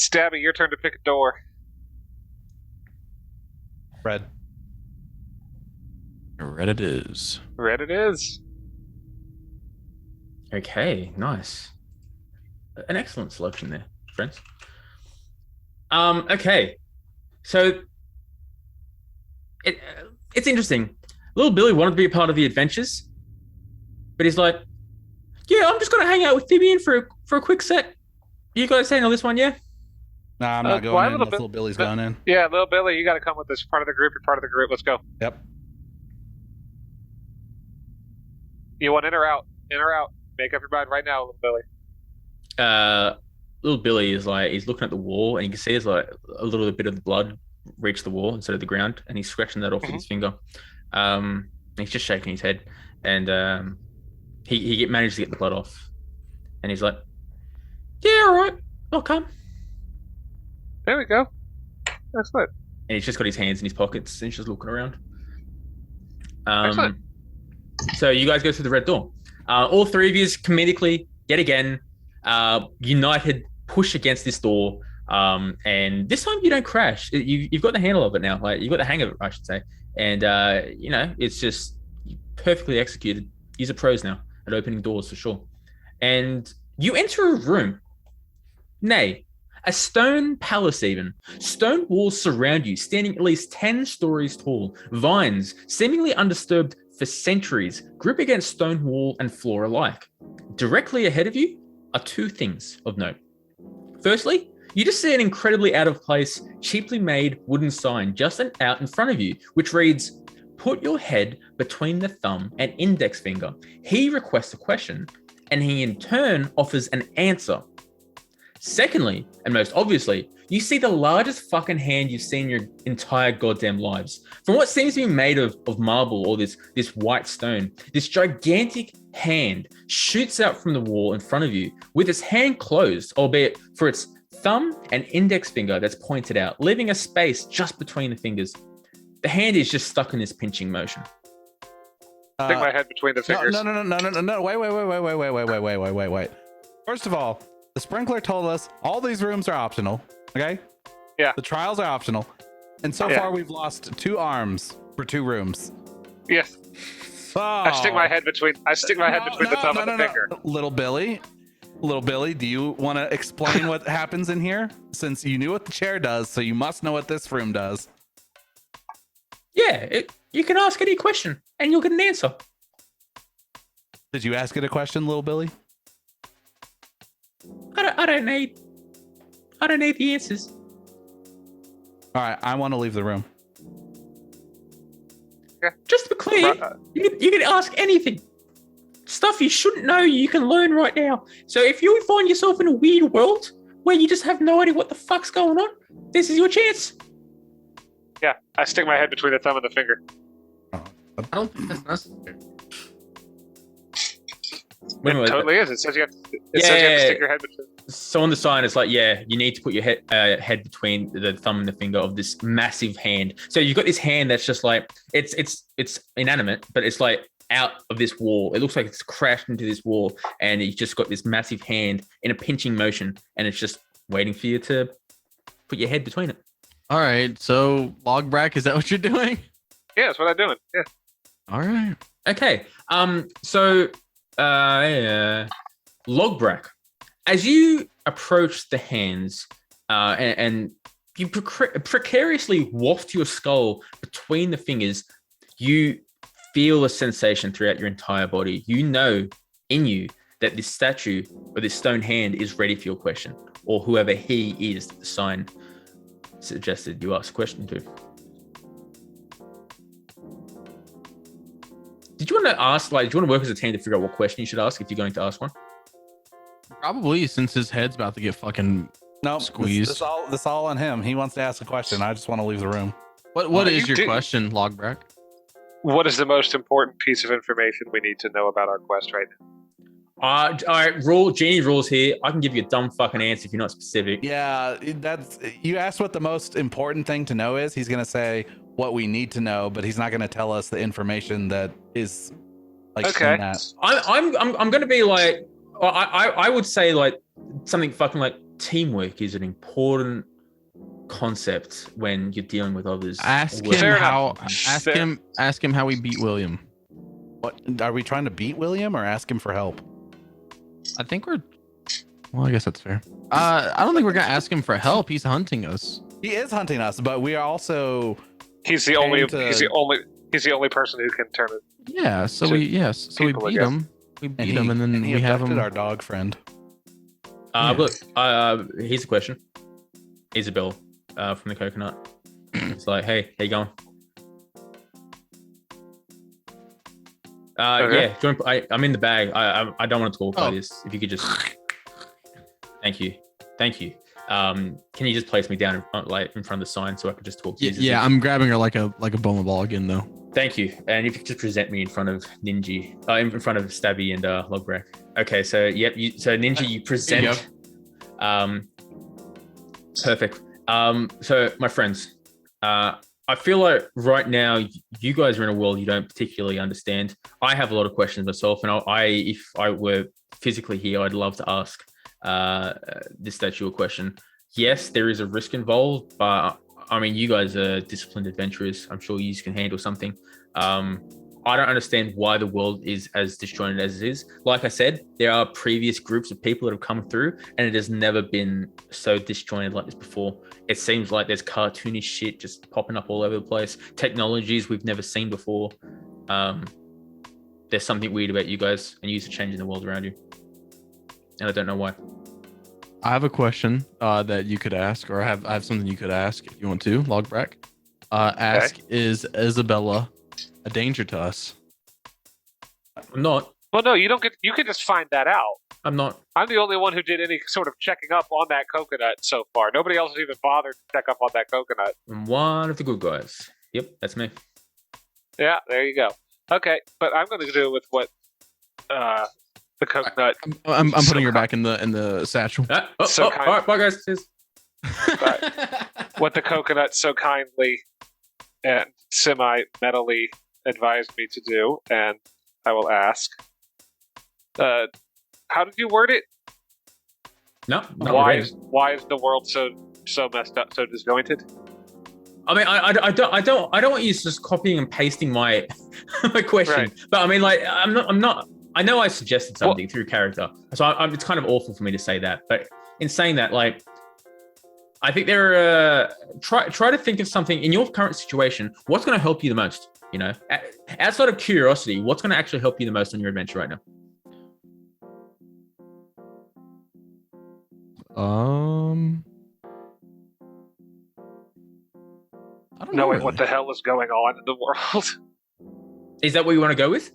Stabby, your turn to pick a door. Red. Red it is. Red it is. Okay, nice. An excellent selection there, friends. Okay, so it's interesting. Little Billy wanted to be a part of the adventures, but he's like, "Yeah, I'm just gonna hang out with Vivian for a quick sec. You guys handle this one, yeah?" Nah, I'm not going in unless little Billy's going in. Yeah, little Billy, you got to come with us. You're part of the group. You're part of the group. Let's go. Yep. You want in or out? In or out? Make up your mind right now, little Billy. Little Billy is like, he's looking at the wall and you can see there's like a little bit of the blood reach the wall instead of the ground, and he's scratching that off with his finger. He's just shaking his head, and he managed to get the blood off, and he's like, "Yeah, all right, I'll come." There we go. Excellent. And he's just got his hands in his pockets and he's just looking around. Excellent. So you guys go through the red door. All three of you comedically, yet again, united push against this door. And this time you don't crash. You've got the handle of it now. Like, you've got the hang of it, I should say. And, it's just perfectly executed. You're pros now at opening doors for sure. And you enter a room. Nay, a stone palace even. Stone walls surround you, standing at least 10 stories tall. Vines, seemingly undisturbed for centuries, grip against stone wall and floor alike. Directly ahead of you are two things of note. Firstly, you just see an incredibly out of place, cheaply made wooden sign just out in front of you, which reads, "Put your head between the thumb and index finger." He requests a question, and he in turn offers an answer. Secondly, and most obviously, you see the largest fucking hand you've seen in your entire goddamn lives. From what seems to be made of marble or this white stone, this gigantic hand shoots out from the wall in front of you with its hand closed, albeit for its thumb and index finger that's pointed out, leaving a space just between the fingers. The hand is just stuck in this pinching motion. Stick my head between the fingers. No. Wait. First of all, the sprinkler told us all these rooms are optional. Okay? Yeah. The trials are optional. And so far we've lost 2 arms for 2 rooms. Yes. Oh. I stick my head between the thumb and the finger. Little Billy, do you want to explain what happens in here? Since you knew what the chair does, so you must know what this room does. Yeah, you can ask any question and you'll get an answer. Did you ask it a question, little Billy? I don't need the answers. All right, I want to leave the room. Okay. Just to be clear, you can ask anything. Stuff you shouldn't know, you can learn right now. So if you find yourself in a weird world where you just have no idea what the fuck's going on, this is your chance. Yeah, I stick my head between the thumb and the finger. I don't think that's necessary. It totally is. It says you have to stick your head between. So on the sign, it's like, you need to put your head between the thumb and the finger of this massive hand. So you've got this hand that's just like, it's inanimate, but it's like out of this wall. It looks like it's crashed into this wall, and you've just got this massive hand in a pinching motion, and it's just waiting for you to put your head between it. All right, so Logbrak, is that what you're doing? Yeah, that's what I'm doing. Yeah. All right. Okay. Logbrak, as you approach the hands, and you precariously waft your skull between the fingers, you feel a sensation throughout your entire body. You know in you that this statue or this stone hand is ready for your question, or whoever he is that the sign suggested you ask a question to. Did you want to ask, do you want to work as a team to figure out what question you should ask if you're going to ask one? Probably, since his head's about to get fucking squeezed. This all on him. He wants to ask a question. I just want to leave the room. What is your question, Logbrak? What is the most important piece of information we need to know about our quest right now? All right, Genie rules here. I can give you a dumb fucking answer if you're not specific. Yeah, you asked what the most important thing to know is. He's gonna say what we need to know, but he's not gonna tell us the information that is like okay. In that. I'm gonna be like, I would say like something fucking like, teamwork is an important concept when you're dealing with others. Ask him how we beat William. What are we trying to beat William or ask him for help? I think I guess that's fair. I don't think we're gonna ask him for help. He's hunting us. He is hunting us, but we are also. He's the only person who can turn it. Yeah. So we beat him. We beat him, and then we have him. Our dog friend. Look. Here's a question. Isabel, from the coconut. It's like, hey, how you going? Okay. Yeah, I'm in the bag. I don't want to talk about this. If you could just, thank you. Can you just place me down in front of the sign so I can just talk to you? Yeah, I'm grabbing her like a bowling ball again though. Thank you. And if you could just present me in front of Ninji, in front of Stabby and Logbrak. Okay, so yep. So Ninji, you present. Perfect. So my friends, I feel like right now you guys are in a world you don't particularly understand. I have a lot of questions myself, and if I were physically here, I'd love to ask this statue a question. Yes, there is a risk involved, but I mean, you guys are disciplined adventurers. I'm sure you can handle something. I don't understand why the world is as disjointed as it is. Like I said, there are previous groups of people that have come through, and it has never been so disjointed like this before. It seems like there's cartoonish shit just popping up all over the place. Technologies we've never seen before. There's something weird about you guys, and you're changing the world around you. And I don't know why. I have a question that you could ask, or I have something you could ask if you want to, Logbrak. Ask, is Isabella a danger to us? I'm not. Well, no, you don't get. You can just find that out. I'm not. I'm the only one who did any sort of checking up on that coconut so far. Nobody else has even bothered to check up on that coconut. I'm one of the good guys. Yep, that's me. Yeah, there you go. Okay, but I'm going to do with what the coconut. I'm putting her back in the satchel. All right, bye guys. Cheers. What the coconut so kindly and semi-metally advised me to do, and I will ask. How did you word it? No. Why is the world so messed up, so disjointed? I mean, I don't want you just copying and pasting my my question. Right. But I mean, like, I'm not. I know I suggested something through character, so it's kind of awful for me to say that. But in saying that, like, I think try to think of something in your current situation. What's going to help you the most? You know, outside of curiosity, what's going to actually help you the most on your adventure right now? I don't know. Knowing what the hell is going on in the world. Is that what you want to go with?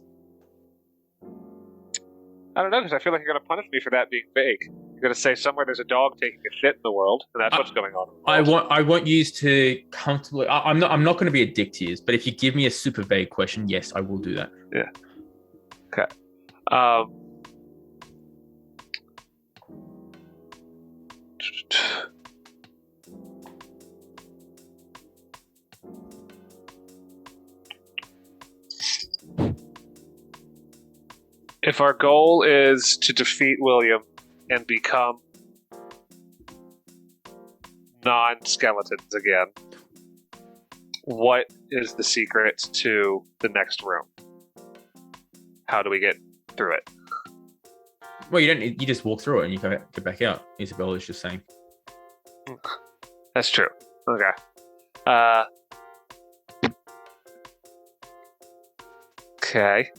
I don't know, because I feel like you're going to punish me for that being vague. You're going to say somewhere there's a dog taking a shit in the world, and that's what's going on. I want you to comfortably. I'm not going to be a dick to you, but if you give me a super vague question, yes, I will do that. Yeah. Okay. If our goal is to defeat William and become non-skeletons again, what is the secret to the next room? How do we get through it? Well, you don't. You just walk through it and you get back out. Isabella is just saying. That's true. Okay. Okay.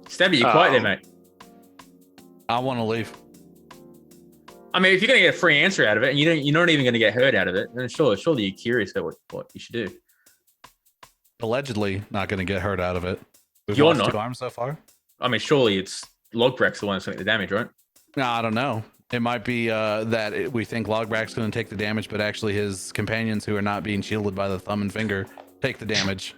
Stabby, you're quiet there, mate. I want to leave. I mean, if you're going to get a free answer out of it, and you're not even going to get hurt out of it, then surely you're curious about what you should do. Allegedly, not going to get hurt out of it. You're not. 2 arms so far. I mean, surely it's Logbrak's the one that's going to get the damage, right? No, I don't know. It might be that we think Logbrak's going to take the damage, but actually his companions who are not being shielded by the thumb and finger take the damage.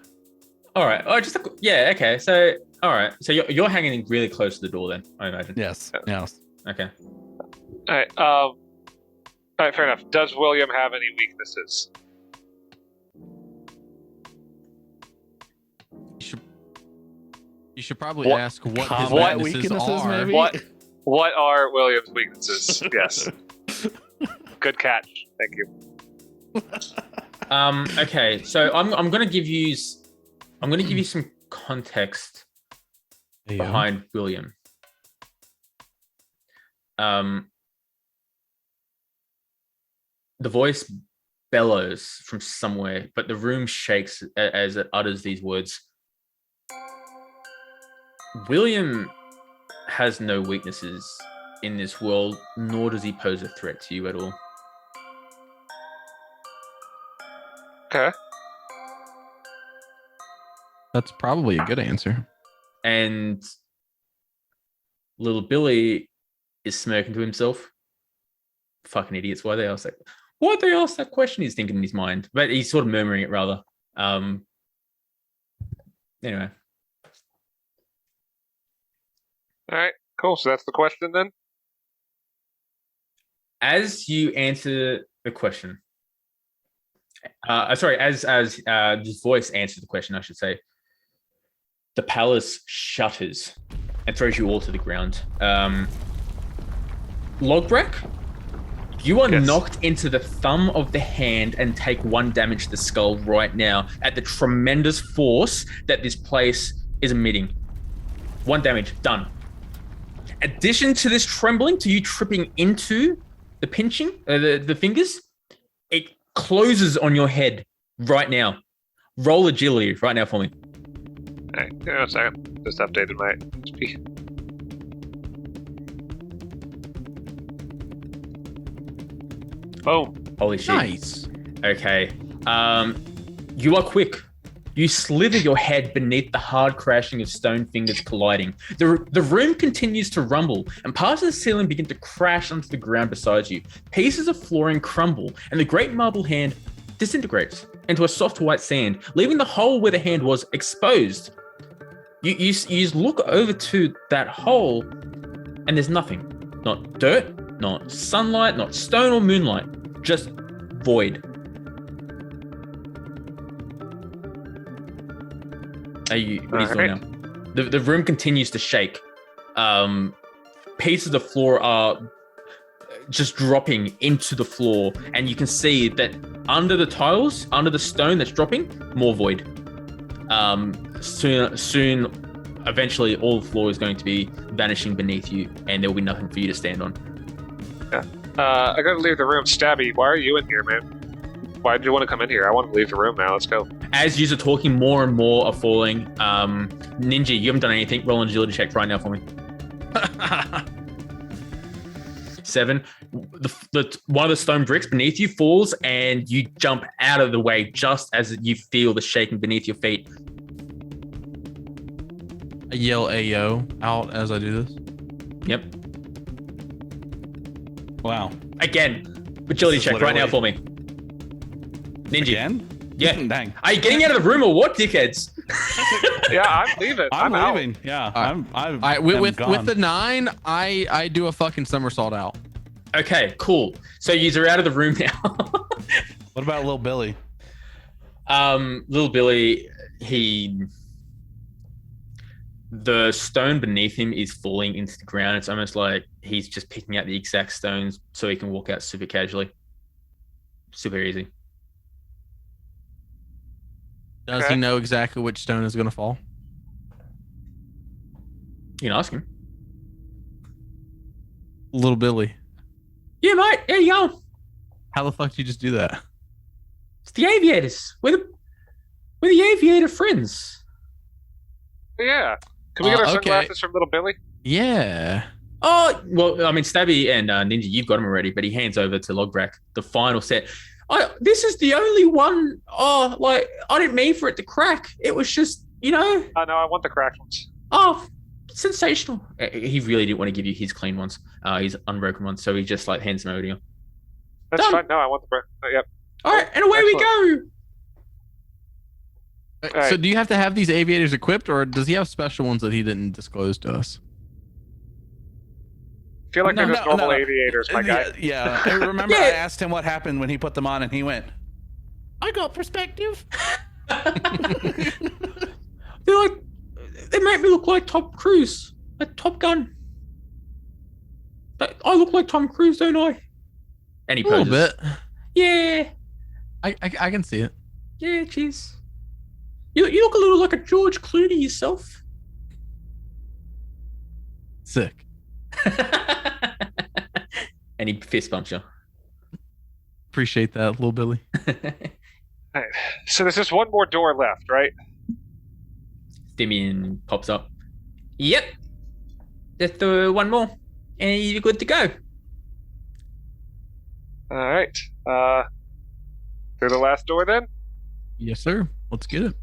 All right. Oh, yeah. Okay. So, all right. So you're hanging really close to the door, then, I imagine. Yes. Yes. Okay. All right. All right. Fair enough. Does William have any weaknesses? You should probably ask what his weaknesses are. What? What are William's weaknesses? Yes. Good catch. Thank you. Okay, so I'm gonna give you some context behind William. The voice bellows from somewhere, but the room shakes as it utters these words. William has no weaknesses in this world, nor does he pose a threat to you at all. Okay. That's probably a good answer. And little Billy is smirking to himself. Fucking idiots! Why'd they ask that question? He's thinking in his mind, but he's sort of murmuring it rather. Anyway. All right. Cool. So that's the question then. As you answer the question, as this voice answers the question, I should say, the palace shutters and throws you all to the ground. Logbrak, you are knocked into the thumb of the hand and take 1 damage to the skull right now at the tremendous force that this place is emitting. 1 damage, done. Addition to this trembling, to you tripping into the pinching, the fingers, it closes on your head right now. Roll agility right now for me. All right. Give me a second. Just updated my XP. Boom. Holy shit. Nice. Okay. You are quick. You slither your head beneath the hard crashing of stone fingers colliding. The room continues to rumble, and parts of the ceiling begin to crash onto the ground beside you. Pieces of flooring crumble, and the great marble hand disintegrates into a soft white sand, leaving the hole where the hand was exposed. You look over to that hole, and there's nothing. Not dirt, not sunlight, not stone or moonlight. Just void. What are you doing now? The room continues to shake. Pieces of floor are just dropping into the floor, and you can see that under the tiles, under the stone that's dropping, more void. Soon, eventually, all the floor is going to be vanishing beneath you, and there will be nothing for you to stand on. Yeah. I gotta leave the room. Stabby, why are you in here, man? Why did you want to come in here? I want to leave the room now. Let's go. As you are talking, more and more are falling. Ninji, you haven't done anything. Roll an agility check right now for me. 7. One of the stone bricks beneath you falls, and you jump out of the way just as you feel the shaking beneath your feet. I yell Ayo out as I do this. Yep. Wow. Again, agility check right now for me. Ninja. Again? Yeah. Dang. Are you getting out of the room or what, dickheads? Yeah, I'm leaving. I'm leaving. out. Yeah. With the 9, I do a fucking somersault out. Okay, cool. So you're out of the room now. What about little Billy? Little Billy, the stone beneath him is falling into the ground. It's almost like he's just picking out the exact stones so he can walk out super casually. Super easy. Does he know exactly which stone is going to fall? You can ask him. Little Billy. Yeah, mate. There you go. How the fuck did you just do that? It's the aviators. We're the aviator friends. Yeah. Can we get our sunglasses from little Billy? Yeah. Oh, well, I mean, Stabby and Ninja, you've got them already, but he hands over to Logbrak the final set. This is the only one. Oh, like, I didn't mean for it to crack. It was just, I know. I want the cracked ones. Oh, sensational. He really didn't want to give you his clean ones, his unbroken ones, so he just like hands them over to you. That's fine. No, I want the yep. All right, and away we go. So do you have to have these aviators equipped, or does he have special ones that he didn't disclose to us? I feel like they're just normal aviators, my guy. Yeah. I remember I asked him what happened when he put them on, and he went, I got perspective. They make me look like Top Cruise, like Top Gun. I look like Tom Cruise, don't I? And he A little poses. bit. Yeah. I can see it. Yeah, cheers. You look a little like a George Clooney yourself. Sick. And he fist bumps you. Appreciate that, little Billy. Alright. So there's just one more door left, right? Dimian pops up. Yep. Just one more. And you're good to go. Alright. Through the last door then? Yes, sir. Let's get it.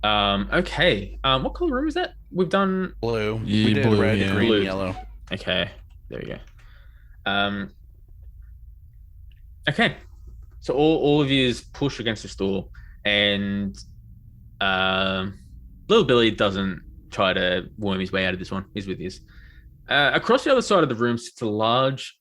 Okay. What color room is that? We've done Blue. Yeah, We did blue, red, yeah. green, Blue. yellow. okay. There we go. Okay. So all of you push against this door, and little Billy doesn't try to worm his way out of this one. He's with you. Across the other side of the room sits a large,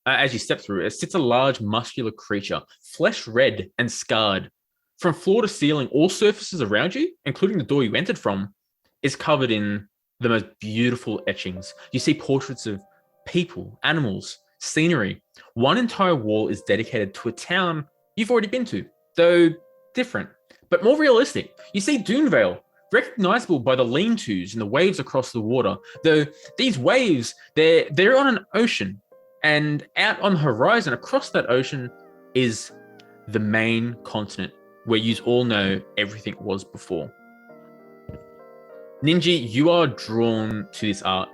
as you step through, it sits a large muscular creature, flesh red and scarred. From floor to ceiling, all surfaces around you, including the door you entered from, is covered in the most beautiful etchings. You see portraits of people, animals, scenery. One entire wall is dedicated to a town you've already been to, though different, but more realistic. You see Dunevale, recognizable by the lean-tos and the waves across the water, though these waves, they're on an ocean, and out on the horizon across that ocean is the main continent, where you all know everything was before. Ninji, you are drawn to this art.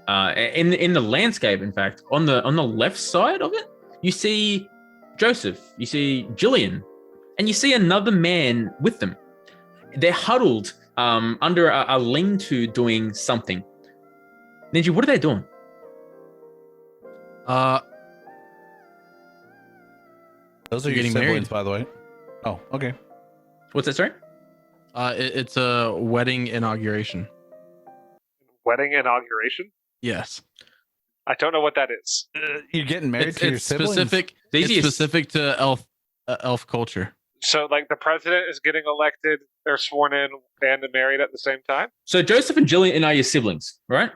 In the landscape, in fact, on the left side of it, you see Joseph, you see Jillian, and you see another man with them. They're huddled under a lean-to doing something. Ninji, what are they doing? Those are your Getting siblings, married. by the way. Oh, okay. What's that, sorry? It's a wedding inauguration. Wedding inauguration? Yes. I don't know what that is. You're getting married to your It's siblings? specific. These It's are- specific to elf culture. So, like, the president is getting elected or sworn in and married at the same time? So Joseph and Jillian are your siblings, right?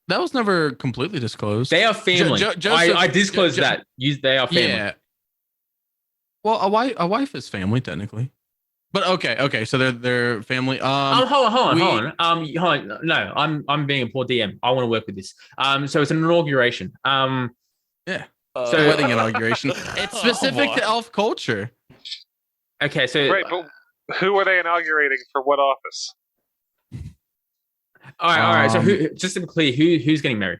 That was never completely disclosed. They are family. Joseph- I disclosed Jo- that. They are family. Yeah. Well, a wife is family technically, but okay. So they're family. Hold on. we- Hold on. No, I'm being a poor DM. I want to work with this. So it's an inauguration. Yeah. So- Wedding inauguration. It's specific to elf culture. Okay, so Right, but who are they inaugurating for what office? all right. So just to be clear, who's getting married?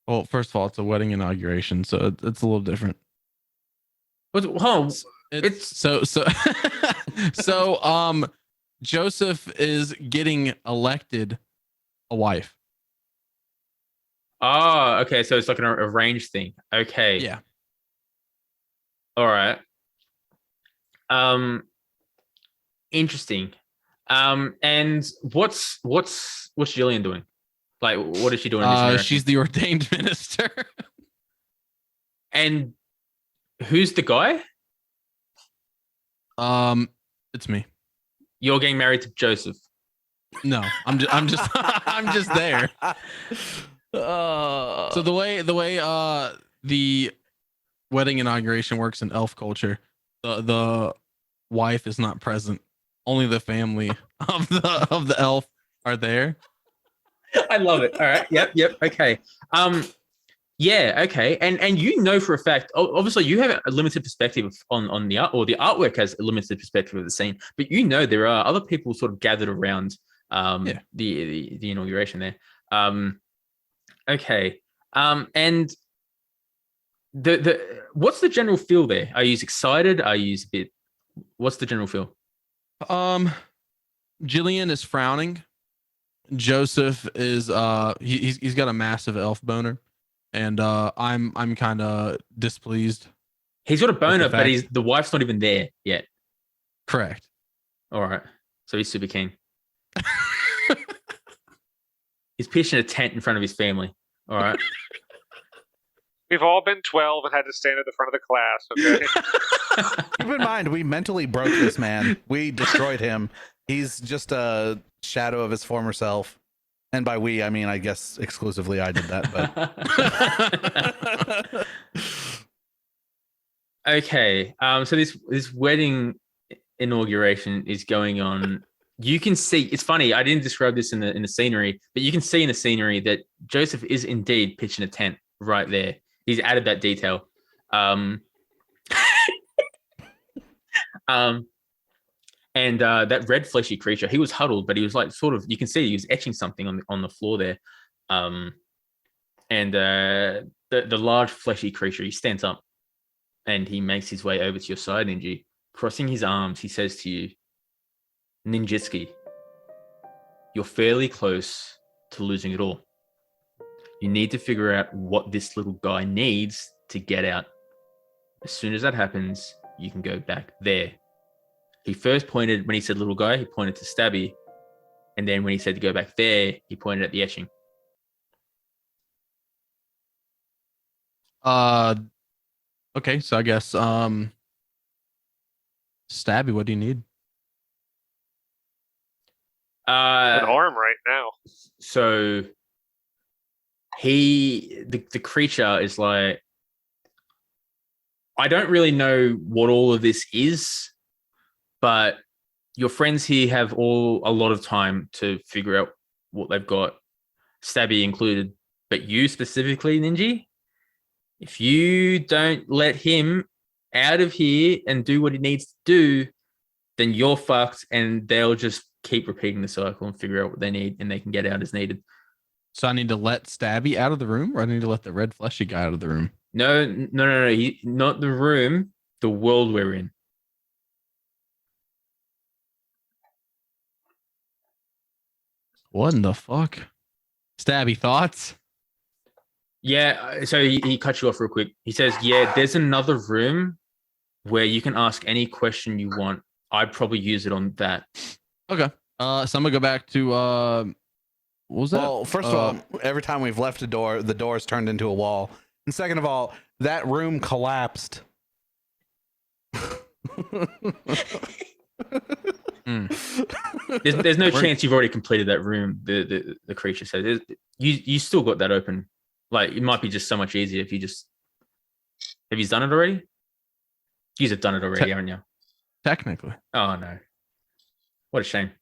Well, first of all, it's a wedding inauguration, so it's a little different. Hold on. It's so so Joseph is getting elected a wife. Oh, okay. So it's like an arranged thing. Okay. Yeah. All right. Interesting. And what's Jillian doing? Like, what is she doing? In this interaction? She's the ordained minister. And who's the guy? It's me. You're getting married to Joseph. No, I'm just I'm just there. So the way the wedding inauguration works in elf culture, the wife is not present. Only the family of the elf are there. I love it. All right. Yep. Okay. Yeah. Okay. And you know for a fact, obviously, you have a limited perspective on the art, or the artwork has a limited perspective of the scene. But you know there are other people sort of gathered around the inauguration there. Okay. And the what's the general feel there? Are you excited? Are you a bit? What's the general feel? Jillian is frowning. Joseph is he's got a massive elf boner, and I'm kind of displeased. He's got a boner, but fact- the wife's not even there yet. Correct. All right. So he's super keen. He's pitching a tent in front of his family. All right. We've all been 12 and had to stand at the front of the class, okay? Keep in mind, we mentally broke this man. We destroyed him, He's just a shadow of his former self. And by we, I mean, I guess exclusively I did that, but Okay. So this wedding inauguration is going on. You can see, it's funny, I didn't describe this in the scenery, but you can see in the scenery that Joseph is indeed pitching a tent right there. He's added that detail. And that red fleshy creature, he was huddled, but he was like sort of, you can see he was etching something on the floor there. And the large fleshy creature, he stands up and he makes his way over to your side, Ninji. Crossing his arms, he says to you, Ninjitsuki, you're fairly close to losing it all. You need to figure out what this little guy needs to get out. As soon as that happens, you can go back there. He first pointed, when he said little guy, he pointed to Stabby. And then when he said to go back there, he pointed at the etching. Okay, so I guess Stabby, what do you need? An arm right now. So the creature is like, I don't really know what all of this is, but your friends here have a lot of time to figure out what they've got, Stabby included, but you specifically, Ninji, if you don't let him out of here and do what he needs to do, then you're fucked, and they'll just keep repeating the cycle and figure out what they need, and they can get out as needed. So I need to let Stabby out of the room, or I need to let the red fleshy guy out of the room? No. Not the room, the world we're in. What in the fuck? Stabby, thoughts? Yeah, so he cut you off real quick. He says, yeah, there's another room where you can ask any question you want. I'd probably use it on that. Okay. So I'm gonna go back to what was that? well, first of all, every time we've left a door, the door's turned into a wall. And second of all, that room collapsed. There's no chance you've already completed that room. The creature says you still got that open. Like, it might be just so much easier if you just have you done it already? You have done it already, haven't you? Technically. Oh no. What a shame.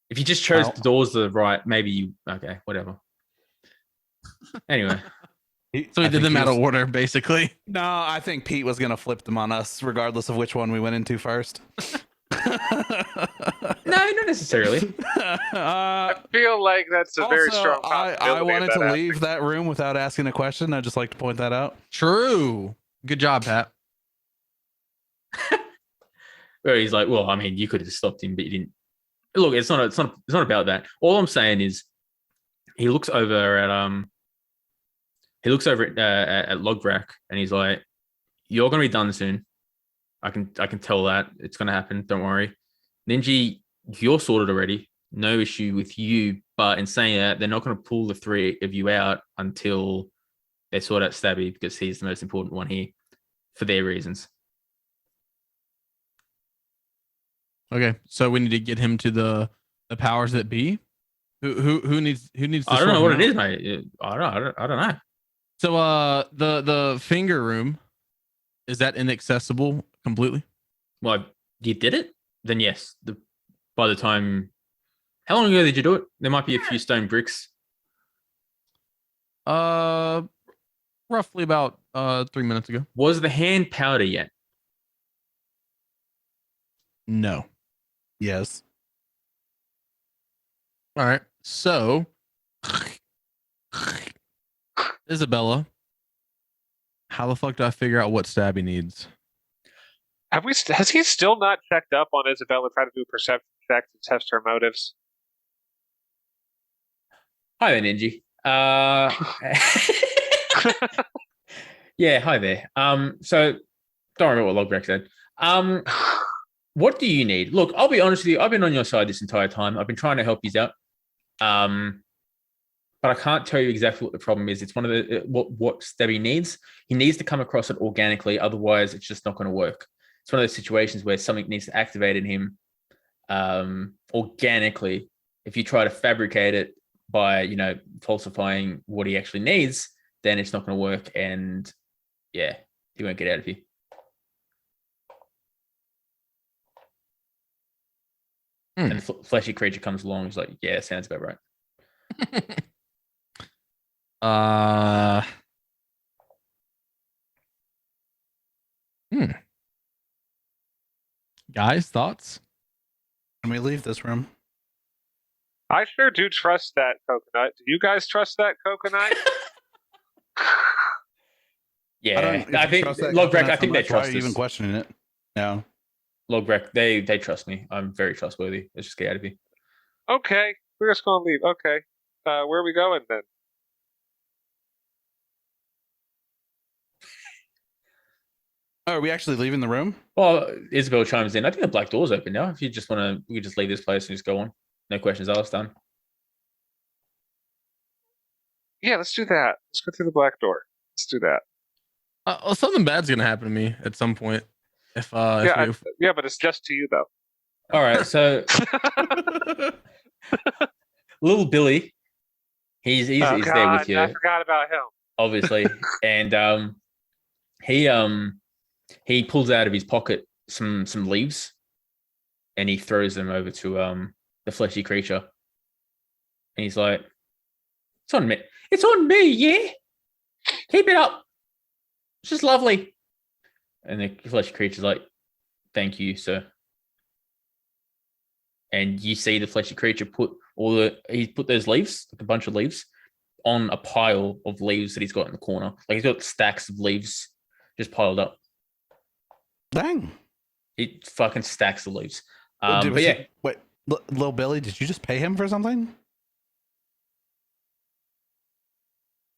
If you just chose the doors to the right, maybe you okay, whatever. Anyway. So we did them out of order, basically. No, I think Pete was gonna flip them on us, regardless of which one we went into first. No, not necessarily. I feel like that's a very strong possibility. I wanted to leave that room without asking a question. I'd just like to point that out. True. Good job, Pat. Where he's like, well, I mean, you could have stopped him, but you didn't. Look, it's not about that. All I'm saying is, he looks over at Logbrak, and he's like, "You're gonna be done soon. I can tell that it's gonna happen. Don't worry, Ninji. You're sorted already. No issue with you. But in saying that, they're not gonna pull the three of you out until they sort out Stabby, because he's the most important one here for their reasons." Okay, so we need to get him to the powers that be. Who needs to I don't know what it is, mate. I don't know. So the finger room, is that inaccessible completely? Well, you did it? Then yes. By the time, how long ago did you do it? There might be a few stone bricks. Roughly about 3 minutes ago. Was the hand powder yet? No. Yes. All right. So Isabella, how the fuck do I figure out what Stabby needs? Has he still not checked up on Isabella, trying to do a perception check to test her motives? Hi there, Ninji. Yeah, hi there. So don't remember what Logbrak said. What do you need? Look, I'll be honest with you. I've been on your side this entire time. I've been trying to help you out. But I can't tell you exactly what the problem is. It's one of the what Stabby needs. He needs to come across it organically. Otherwise, it's just not going to work. It's one of those situations where something needs to activate in him. organically. If you try to fabricate it by, falsifying what he actually needs, then it's not going to work. And yeah, he won't get out of here. And the fleshy creature comes along. He's like, yeah, sounds about right. Guys, thoughts? Can we leave this room? I sure do trust that coconut. Do you guys trust that coconut? Yeah, I think Logbrak. I think they trust us. Why are you even questioning it? No. Logbrak, they trust me. I'm very trustworthy. Let's just get out of here. Okay, we're just gonna leave. Okay, where are we going then? Oh, are we actually leaving the room? Well, Isabel chimes in. I think the black door's open now. If you just want to, we could just leave this place and just go on. No questions asked. Done. Yeah, let's do that. Let's go through the black door. Let's do that. Something bad's gonna happen to me at some point. Yeah, but it's just to you though. All right, so little Billy, he's there with you. I forgot about him. Obviously, and he pulls out of his pocket some leaves, and he throws them over to the fleshy creature, and he's like, "It's on me. It's on me. Yeah, keep it up. It's just lovely." And the fleshy creature's like, "Thank you, sir." And you see the fleshy creature put those leaves, like a bunch of leaves, on a pile of leaves that he's got in the corner. Like he's got stacks of leaves just piled up. Dang. He fucking stacks of leaves. Wait, little Billy, did you just pay him for something?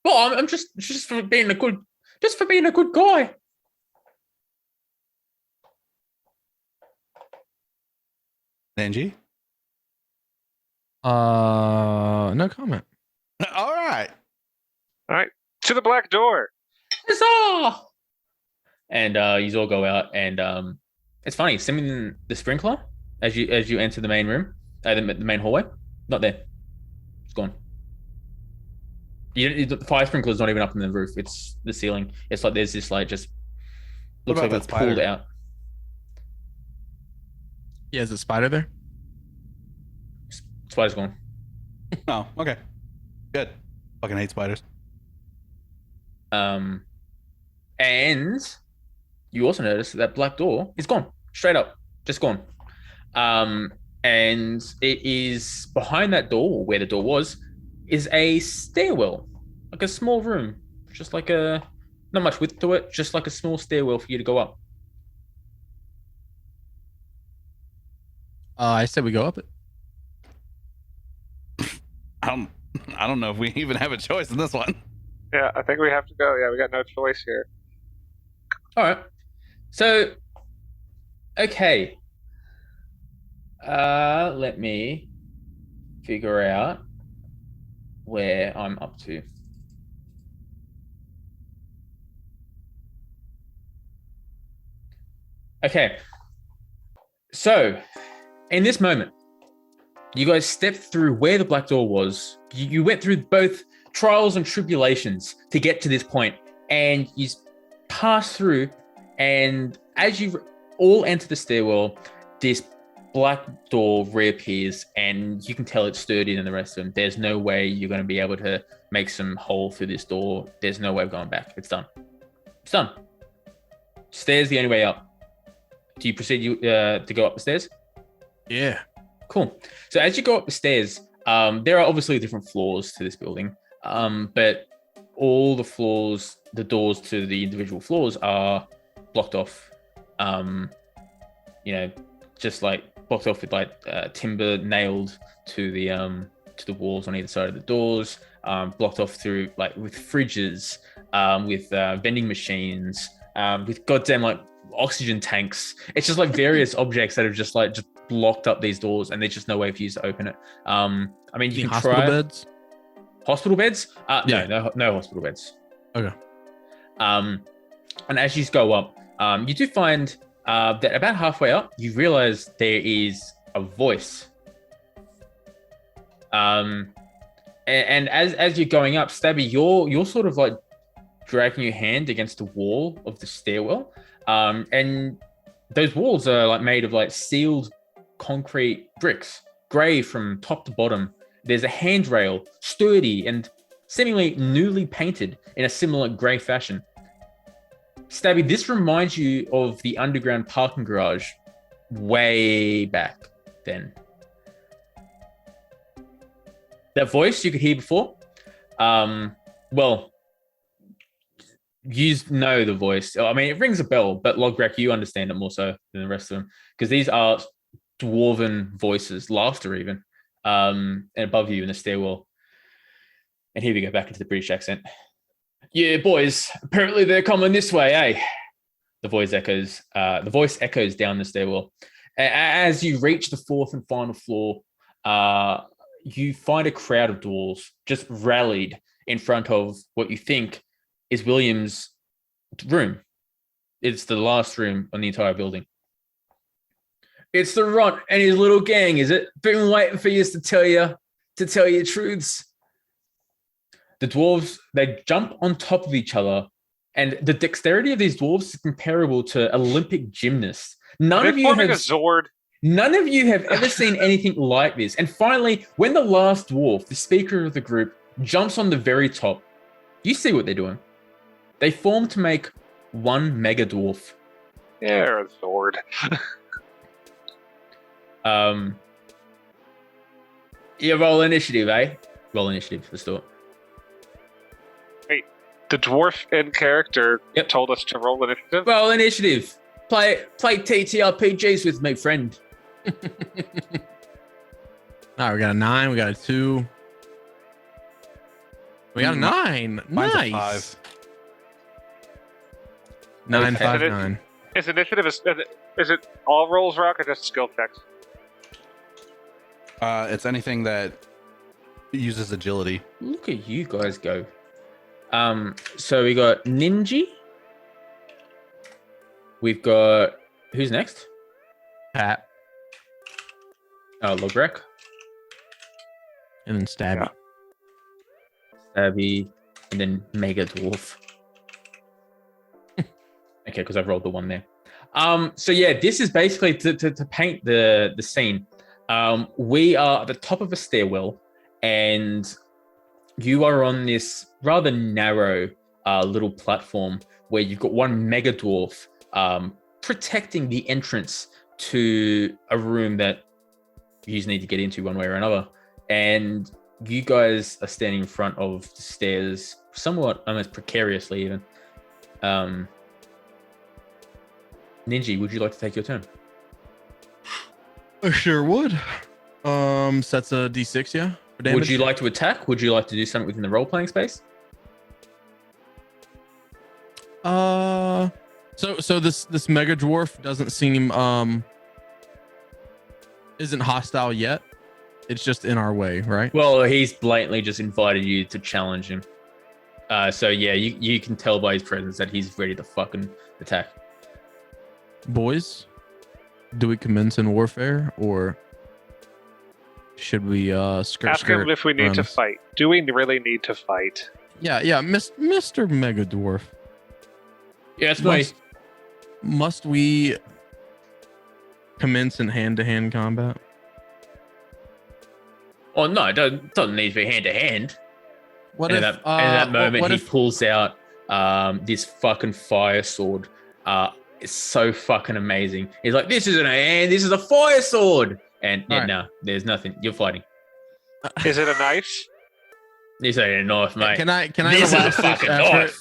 Well, I'm just for being a good guy. Ninji? No comment. All right. To the black door. Huzzah! And you all go out, and it's funny. Simming the sprinkler as you enter the main room, the main hallway, not there. It's gone. The fire sprinkler is not even up in the roof. It's the ceiling. It's like there's this like just looks like it's pulled out. Yeah, is a spider there? Spider's gone. Oh, okay. Good. Fucking hate spiders. And you also notice that black door is gone. Straight up. Just gone. And it is behind that door, where the door was, is a stairwell. Like a small room. Just like not much width to it, just like a small stairwell for you to go up. I said we go up it. I don't know if we even have a choice in this one. Yeah, I think we have to go. Yeah, we got no choice here. All right. So, okay. Let me figure out where I'm up to. Okay. So, in this moment, you guys stepped through where the black door was. You went through both trials and tribulations to get to this point, and you pass through. And as you all enter the stairwell, this black door reappears, and you can tell it's sturdier than the rest of them. There's no way you're going to be able to make some hole through this door. There's no way of going back. It's done. It's done. Stairs the only way up. Do you proceed to go up the stairs? Yeah. Cool. So as you go up the stairs, there are obviously different floors to this building, but all the floors, the doors to the individual floors are blocked off. Just like blocked off with like timber nailed to the walls on either side of the doors. Blocked off through like with fridges, with vending machines, with goddamn like oxygen tanks. It's just like various objects that have just blocked up these doors, and there's just no way for you to open it. I mean, you can hospital try beds. Hospital beds? Yeah. No hospital beds. Okay. And as you go up, you do find that about halfway up, you realize there is a voice. And as you're going up, Stabby, you're sort of like dragging your hand against the wall of the stairwell. And those walls are like made of like sealed concrete bricks, grey from top to bottom. There's a handrail, sturdy and seemingly newly painted in a similar grey fashion. Stabby, this reminds you of the underground parking garage way back then. That voice you could hear before, well, you know the voice. I mean, it rings a bell, but Logbrak, you understand it more so than the rest of them, because these are dwarven voices, laughter even, and above you in the stairwell. And here we go, back into the British accent. Yeah, boys, apparently they're coming this way, eh? The voice echoes down the stairwell. As you reach the fourth and final floor, you find a crowd of dwarves just rallied in front of what you think is William's room. It's the last room on the entire building. It's the Runt and his little gang, is it? Been waiting for you to tell you truths. The dwarves, they jump on top of each other, and the dexterity of these dwarves is comparable to Olympic gymnasts. None of you have a Zord. None of you have ever seen anything like this. And finally, when the last dwarf, the speaker of the group, jumps on the very top, you see what they're doing. They form to make one mega dwarf. Yeah, a Zord. Yeah, roll initiative, eh? Roll initiative, let's do it. Wait, the dwarf in character told us to roll initiative? Roll initiative. Play TTRPGs with me, friend. All right, we got a 9, we got a 2. We got a 9. Mine's a Nice. 5. 9, Okay. 5, 9. Is initiative, is it all rolls, Rock, or just skill checks? It's anything that uses agility. Look at you guys go. So we got Ninji. We've got, who's next? Pat. Logbrak. And then Stabby. Stabby. And then Mega Dwarf. Okay, because I've rolled the 1 there. So yeah, this is basically to paint the scene. We are at the top of a stairwell, and you are on this rather narrow little platform where you've got one Mega Dwarf protecting the entrance to a room that you just need to get into one way or another. And you guys are standing in front of the stairs, somewhat almost precariously even. Ninji, would you like to take your turn? I sure would. Sets a D6, yeah? For damage. Would you like to attack? Would you like to do something within the role-playing space? So this mega dwarf doesn't seem isn't hostile yet. It's just in our way, right? Well, he's blatantly just invited you to challenge him. So yeah, you can tell by his presence that he's ready to fucking attack. Boys, do we commence in warfare, or should we skirt? Ask him if we need to fight. Do we really need to fight? Yeah, Mr. Mega Dwarf. Yeah, it's me. Must we commence in hand-to-hand combat? Oh no, it doesn't need to be hand to hand. What And if in that moment, what he if pulls out this fucking fire sword. It's so fucking amazing. He's like, "This isn't a hand. This is a fire sword." And yeah, All right. no, there's nothing. You're fighting. Is it a knife? This ain't a knife, mate. Can I This is in a a last ditch fucking effort?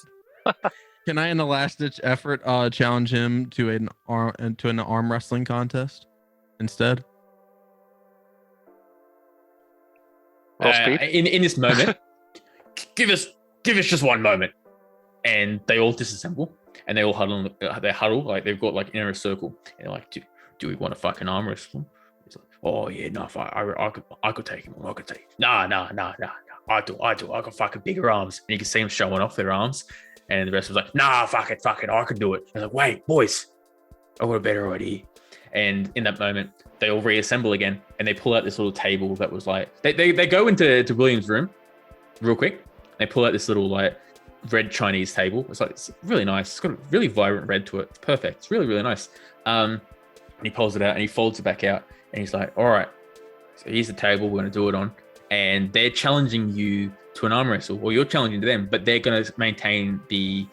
knife. Can I, in a last ditch effort, challenge him to an arm wrestling contest instead? Roll speed? In this moment, give us just one moment, and they all disassemble and they all huddle. They huddle like they've got like in a circle. And they're like, "Do we want to fucking arm wrestle?" It's like, "Oh yeah, no, I could take him. I could take him. Nah. I do. I got fucking bigger arms." And you can see them showing off their arms, and the rest was like, "Nah, fuck it, I could do it." I was like, "Wait, boys, I got a better idea." And in that moment, they all reassemble again, and they pull out this little table that was like they go into William's room real quick. They pull out this little like red Chinese table. It's really nice. It's got a really vibrant red to it. It's perfect. It's really, really nice. And he pulls it out and he folds it back out, and he's like, all right, so here's the table we're going to do it on. And they're challenging you to an arm wrestle, or you're challenging them, but they're going to maintain the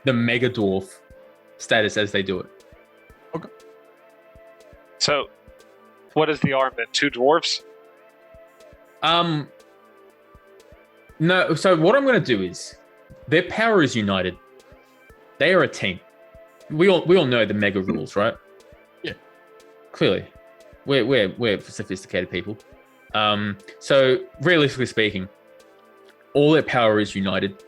mega dwarf status as they do it. Okay. So, what is the arm then? 2 dwarves? No. So what I'm going to do is their power is united. They are a team. We all know the mega rules, right? Yeah. Clearly, we're sophisticated people. So realistically speaking, all their power is united.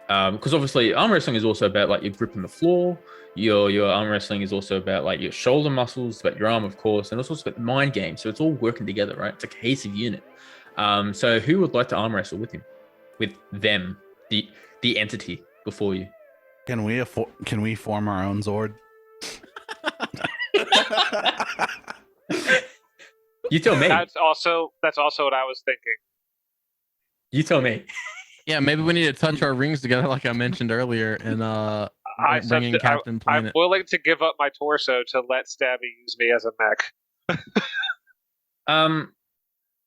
Because obviously arm wrestling is also about like your grip on the floor. Your arm wrestling is also about like your shoulder muscles, about your arm, of course, and also about the mind game. So it's all working together, right? It's a cohesive unit. So who would like to arm wrestle with him, with them, the entity before you? Can we form our own Zord? You tell me. That's also what I was thinking. You tell me. Yeah, maybe we need to touch our rings together, like I mentioned earlier, and bring in Captain Planet. I'm willing to give up my torso to let Stabby use me as a mech.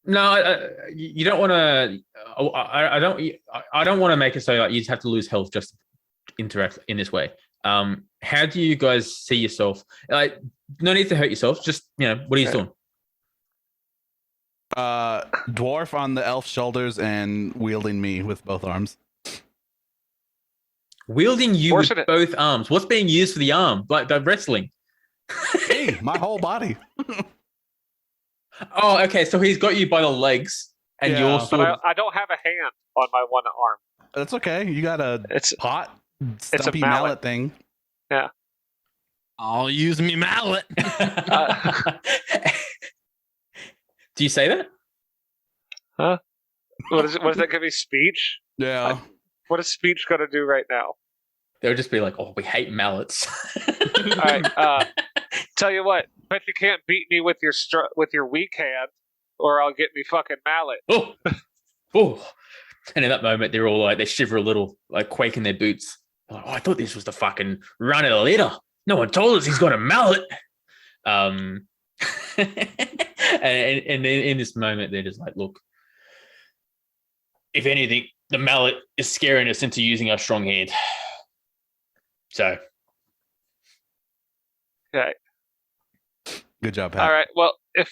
No, you don't want to. I don't want to make it so like you have to lose health just to interact in this way. How do you guys see yourself? Like, no need to hurt yourself. Just what are you doing? Dwarf on the elf shoulders and wielding me with both arms. Wielding you with both arms. What's being used for the arm? Like the wrestling. Hey, my whole body. Oh, okay. So he's got you by the legs, and you're sort of... I don't have a hand on my one arm. That's okay. You got a stumpy a mallet thing. Yeah. I'll use me mallet. Do you say that? Huh? What is it? What does that give me? Speech? Yeah. What is speech going to do right now? They'll just be like, "Oh, we hate mallets." All right. Tell you what, but you can't beat me with your weak hand, or I'll get me fucking mallet. Oh, oh! And in that moment, they're all like, they shiver a little, like quake in their boots. They're like, oh, I thought this was the fucking run of the litter. No one told us he's got a mallet. And in this moment, they're just like, look, if anything, the mallet is scaring us into using our strong hand. So, okay. Good job, Pat. All right. Well, if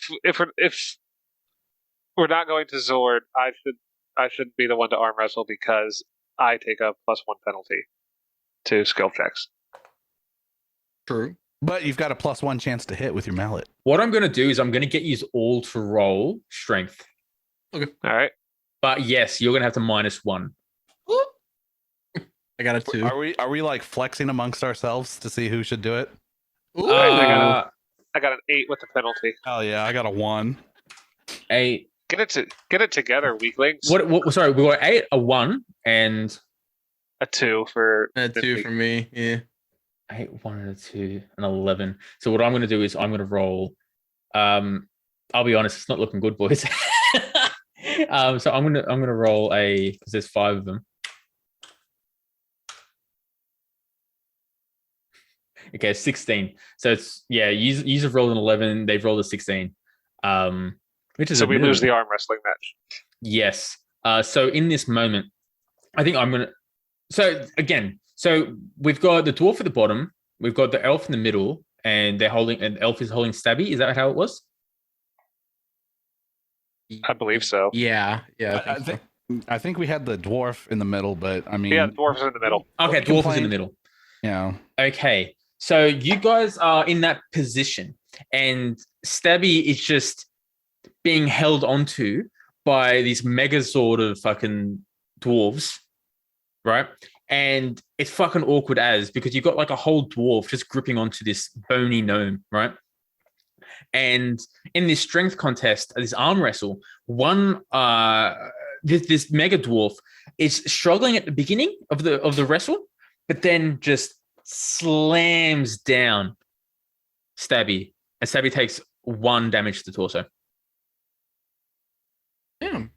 we're not going to Zord, I shouldn't be the one to arm wrestle because I take a +1 penalty to skill checks. True. But you've got a +1 chance to hit with your mallet. What I'm going to do is I'm going to get you all to roll strength. Okay. All right. But yes, you're going to have to -1. I got a 2. Are we like flexing amongst ourselves to see who should do it? I got an 8 with the penalty. Oh yeah, I got a 1. 8. Get it together, weaklings. What? Sorry, we got 8, a 1, and a 2 for a 2 for me. Yeah. 8, 1, and a 2, and 11. So what I'm going to do is I'm going to roll. I'll be honest, it's not looking good, boys. So I'm gonna roll because there's 5 of them. Okay, 16. So it's you have rolled an 11. They've rolled a 16. Which is so we lose the arm wrestling match. Yes. So in this moment, I think I'm gonna. So again, we've got the dwarf at the bottom. We've got the elf in the middle, and elf is holding Stabby. Is that how it was? I believe so. Yeah. I think we had the dwarf in the middle, but I mean, yeah, dwarf's in the middle. Okay, dwarf is in the middle. Yeah. Okay, so you guys are in that position, and Stabby is just being held onto by these mega sort of fucking dwarves, right? And it's fucking awkward because you've got like a whole dwarf just gripping onto this bony gnome, right? And in this strength contest, this arm wrestle, this mega dwarf is struggling at the beginning of the wrestle, but then just slams down Stabby, and Stabby takes 1 damage to the torso. Damn.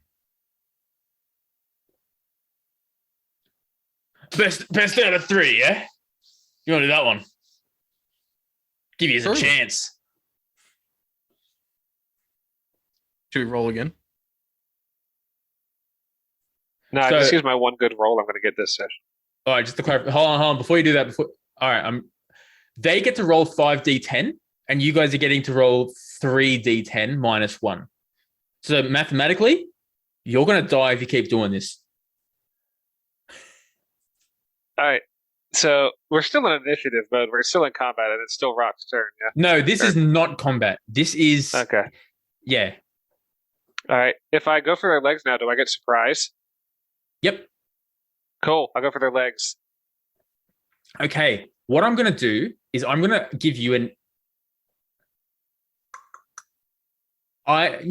Best out of 3, yeah? You want to do that one? Give you a Sure. chance. Should we roll again? No, I So- just use my one good roll. I'm going to get this session. All right, just to clarify. Hold on. Before you do that, all right, they get to roll 5d10, and you guys are getting to roll 3d10 minus 1. So mathematically, you're going to die if you keep doing this. All right. So we're still in initiative mode. We're still in combat, and it's still Rock's turn. Yeah. No, this is not combat. This is Okay. yeah. All right. If I go for their legs now, do I get surprise? Yep. Cool. I'll go for their legs. Okay. What I'm going to do is I'm going to give you you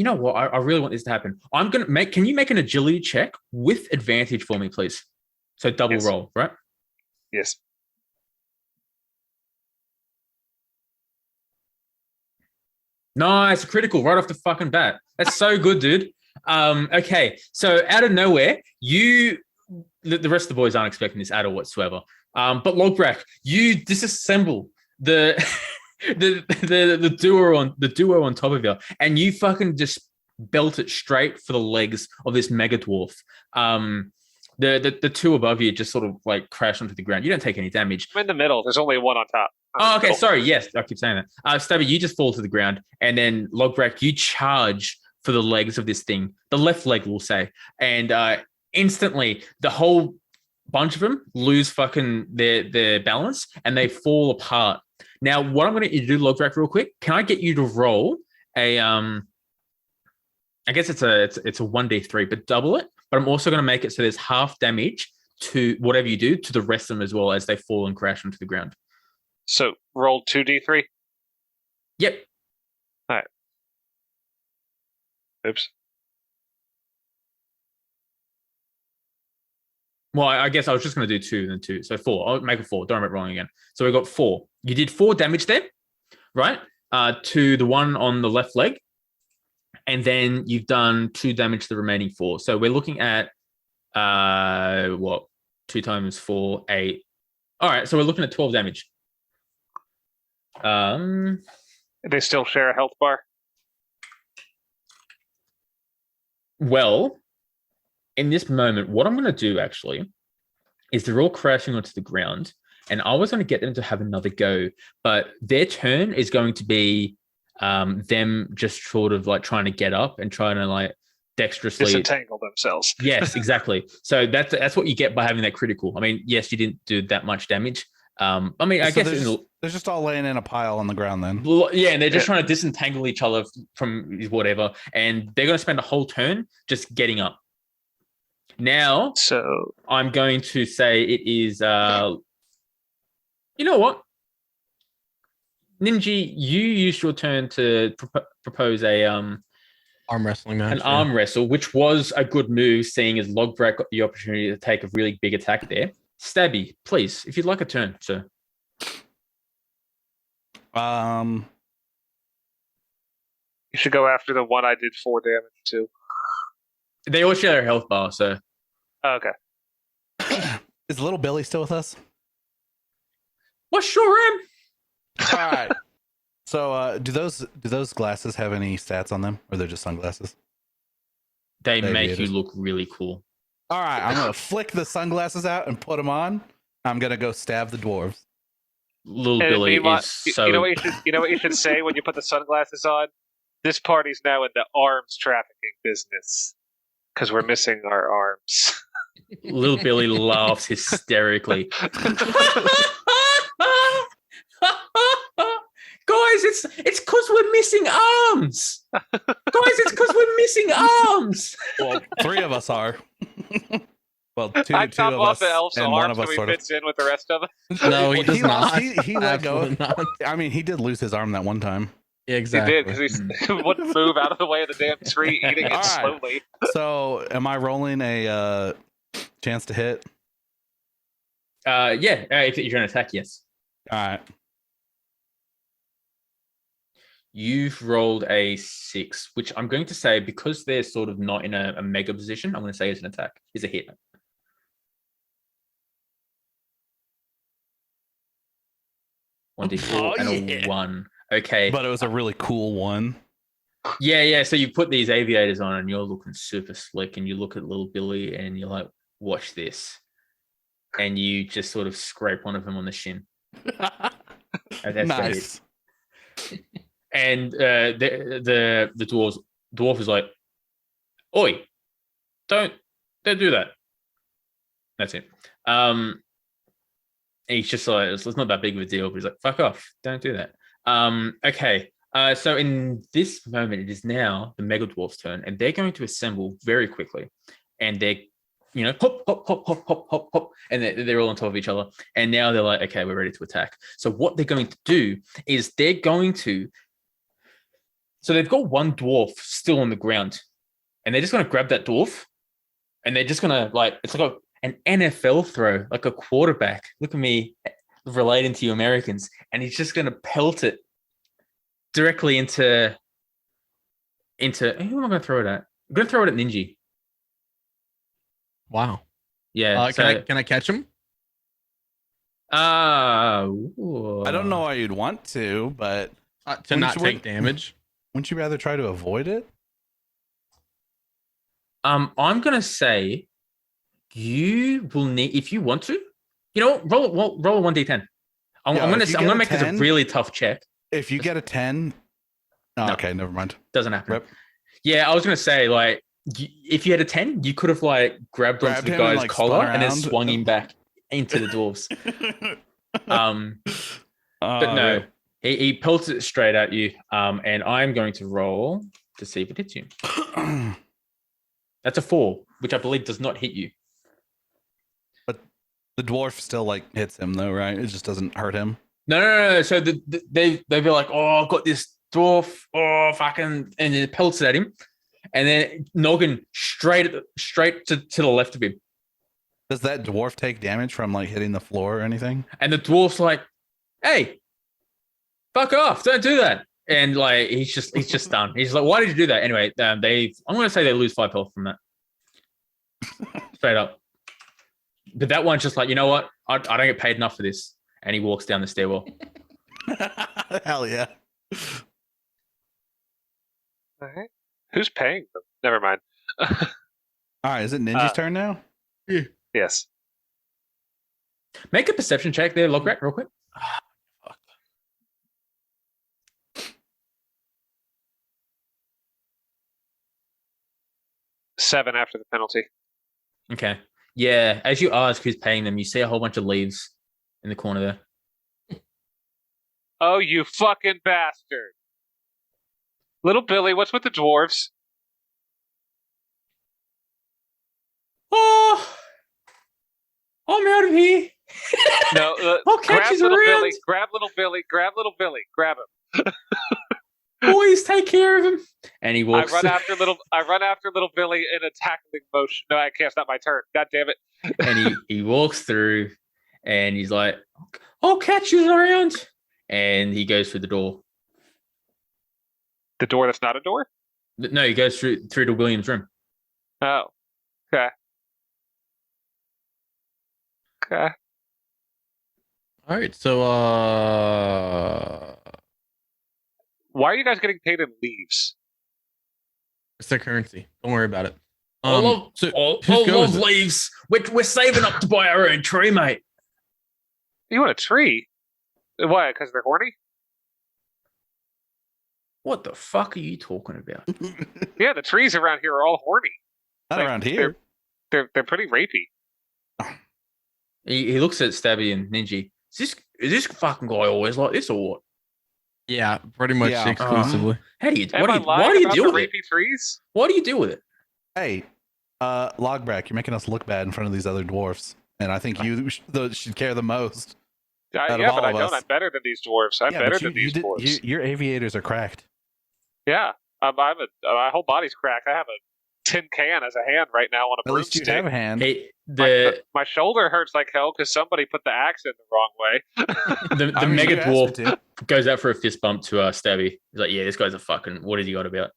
know what? I really want this to happen. I'm going to can you make an agility check with advantage for me, please? So double Yes. roll, right? Yes. Nice, critical right off the fucking bat. That's so good, dude. Okay, so out of nowhere, the rest of the boys aren't expecting this at all whatsoever. But Logbrak, you disassemble the the duo on top of you, and you fucking just belt it straight for the legs of this mega dwarf. The two above you just sort of like crash onto the ground. You don't take any damage. I'm in the middle. There's only one on top. Oh, okay. Sorry. Yes, I keep saying that. Stabby, you just fall to the ground, and then Logbrak, you charge for the legs of this thing, the left leg, we'll say, and instantly the whole bunch of them lose fucking their balance, and they fall apart. Now, what I'm going to do, Logbrak, real quick, can I get you to roll a I guess it's a 1d3, but double it. But I'm also going to make it so there's half damage to whatever you do to the rest of them as well as they fall and crash onto the ground. So roll 2d3. Yep. Oops. Well, I guess I was just going to do 2 and then 2. So 4. I'll make it 4. Don't remember rolling again. So we got 4. You did 4 damage there, right? To the one on the left leg. And then you've done 2 damage to the remaining 4. So we're looking at, 2 times 4, 8. All right. So we're looking at 12 damage. They still share a health bar. Well, in this moment, what I'm going to do actually is they're all crashing onto the ground, and I was going to get them to have another go, but their turn is going to be them just sort of like trying to get up and trying to like dexterously Disentangle themselves. Yes, exactly. So that's what you get by having that critical. I mean, yes, you didn't do that much damage. I mean, I So guess they're just all laying in a pile on the ground then. yeah, and they're just trying to disentangle each other from whatever, and they're going to spend a whole turn just getting up. Now, So I'm going to say it is. You know what, Ninji, you used your turn to propose a Arm wrestling match. an arm wrestle, which was a good move, seeing as Logbrak got the opportunity to take a really big attack there. Stabby, please, if you'd like a turn, sir. you should go after the one I did 4 damage to. They all share their health bar, so Oh, okay. Is little Billy still with us? well, sure am. All right. So do those glasses have any stats on them, or they're just sunglasses? They make you Aviators. look really cool. All right, I'm gonna flick the sunglasses out and put them on. I'm gonna go stab the dwarves. Little And Billy meanwhile, is so. you know what you should say when you put the sunglasses on? This party's now in the arms trafficking business because we're missing our arms. Little Billy laughs hysterically. Guys, it's because we're missing arms. Guys, it's because we're missing arms. Well, 3 of us are. Well, two I two chop of off us, the elf's and one arm of so us he sort of. fits in with the rest of us. No, he does lost- not. He let go. Absolutely not. I mean, he did lose his arm that one time. Yeah, He exactly. did because he wouldn't move out of the way of the damn tree, eating it All right. slowly. So, am I rolling a chance to hit? Yeah, if you're an attack, yes. All right. You've rolled a 6, which I'm going to say, because they're sort of not in a mega position, I'm going to say it's an attack. Is a hit. One d4 and a 1. Okay. But it was a really cool one. Yeah. So you put these aviators on and you're looking super slick, and you look at little Billy and you're like, watch this. And you just sort of scrape one of them on the shin. And that's Nice. it. And the dwarf is like, "Oi, don't do that." That's it. He's just like, it's not that big of a deal, but he's like, "Fuck off, don't do that." Okay. So in this moment, it is now the Mega Dwarf's turn, and they're going to assemble very quickly, and they're, hop, hop, hop, hop, hop, hop, hop, and they're all on top of each other. And now they're like, okay, we're ready to attack. So what they're going to do is so they've got one dwarf still on the ground, and they're just going to grab that dwarf, and they're just going to, like, it's like an NFL throw, like a quarterback. Look at me relating to you Americans. And he's just going to pelt it directly into who am I going to throw it at? I'm going to throw it at Ninji. Wow. Yeah. Can I catch him? I don't know why you'd want to, but To not take damage. Wouldn't you rather try to avoid it? I'm going to say you will need, if you want to, roll a 1d10. I'm going to make this a really tough check. If you get a 10, No. Okay, never mind. Doesn't happen. Rip. Yeah, I was going to say, like, if you had a 10, you could have, like, grabbed onto the him guy's and, like, collar spun and then around. swung him back into the dwarves. But no, Rip. he pelts it straight at you, and I'm going to roll to see if it hits you. That's a 4, which I believe does not hit you. But the dwarf still, like, hits him, though, right? It just doesn't hurt him. No. So they'd be like, "Oh, I've got this dwarf. Oh, fucking," and it pelts it at him, and then noggin straight to the left of him. Does that dwarf take damage from, like, hitting the floor or anything? And the dwarf's like, "Hey, fuck off! Don't do that!" And, like, he's just done. He's like, "Why did you do that?" Anyway, I'm going to say they lose 5 health from that. Straight up. But that one's just like, you know what? I don't get paid enough for this. And he walks down the stairwell. Hell yeah. All right. Who's paying them? Never mind. All right, is it Ninja's turn now? Yes. Make a perception check there, Logbrak, real quick. Fuck. Seven after the penalty. Okay. Yeah, as you ask who's paying them, you see a whole bunch of leaves in the corner there. Oh, you fucking bastard. Little Billy, what's with the dwarves? Oh, I'm out of here. No, I'll catch grab his little around. Billy. Grab little Billy. Grab little Billy. Grab him. Boys, take care of him. And he I walks. run after little Billy in a tackling motion. No, I can't. It's not my turn. God damn it. And he walks through, and he's like, "I'll catch you around." And he goes through the door. The door that's not a door? No, he goes through to William's room. Oh. Okay. Okay. All right, so Why are you guys getting paid in leaves? it's their currency. Don't worry about it. I love goes it? leaves. We're saving up to buy our own tree, mate. You want a tree? Why? Because they're horny? What the fuck are you talking about? Yeah, the trees around here are all horny. Not Like, around here. They're pretty rapey. He looks at Stabby and Ninji. Is this fucking guy always like this or what? Yeah, pretty much Yeah. exclusively. How do you? Am Why I do lying you about deal the with it? rapey trees? Why do you deal with it? Hey, Logbrak, you're making us look bad in front of these other dwarfs. And I think you should care the most. Out of Yeah, all but I of don't. us. I'm better than these dwarves. I'm Yeah, better but than these dwarves. your aviators are cracked. Yeah, my whole body's cracked. I have tin can as a hand right now on a At least you broomstick. have a hand. Hey, My shoulder hurts like hell because somebody put the axe in the wrong way. the I mean, mega you asked me dwarf to. goes out for a fist bump to Stabby. He's like, "Yeah, this guy's a fucking. What has he got about?"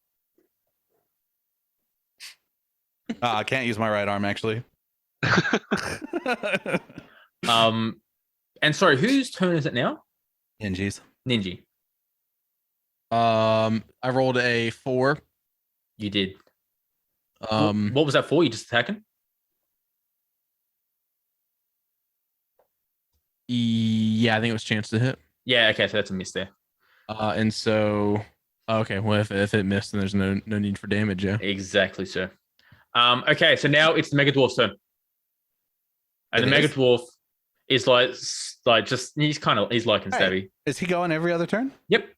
I can't use my right arm actually. And sorry, whose turn is it now? Ninji's. Ninji. I rolled a 4. You did. Um, What was that for? You just attacking? yeah, I think it was chance to hit. Yeah. Okay, so that's a miss there. And so, okay, well, if it missed, then there's no need for damage. Yeah. Exactly, sir. Okay, so now it's the mega dwarf's turn, and It the mega is? dwarf is like just he's liking Hey. Stabby. Is he going every other turn? Yep.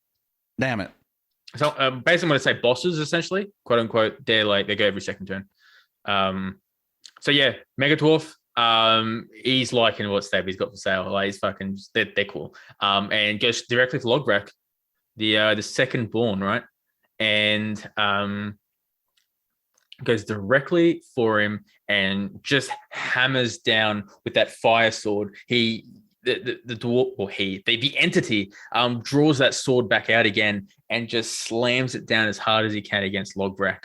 Damn it. So basically, I'm going to say bosses, essentially, quote unquote. They go every second turn. So yeah, Mega Dwarf. He's liking what Stabby's got for sale. Like he's fucking, they're cool. And goes directly to Logbrak, the second born, right? And goes directly for him and just hammers down with that fire sword. The dwarf, or the entity draws that sword back out again and just slams it down as hard as he can against Logbrak.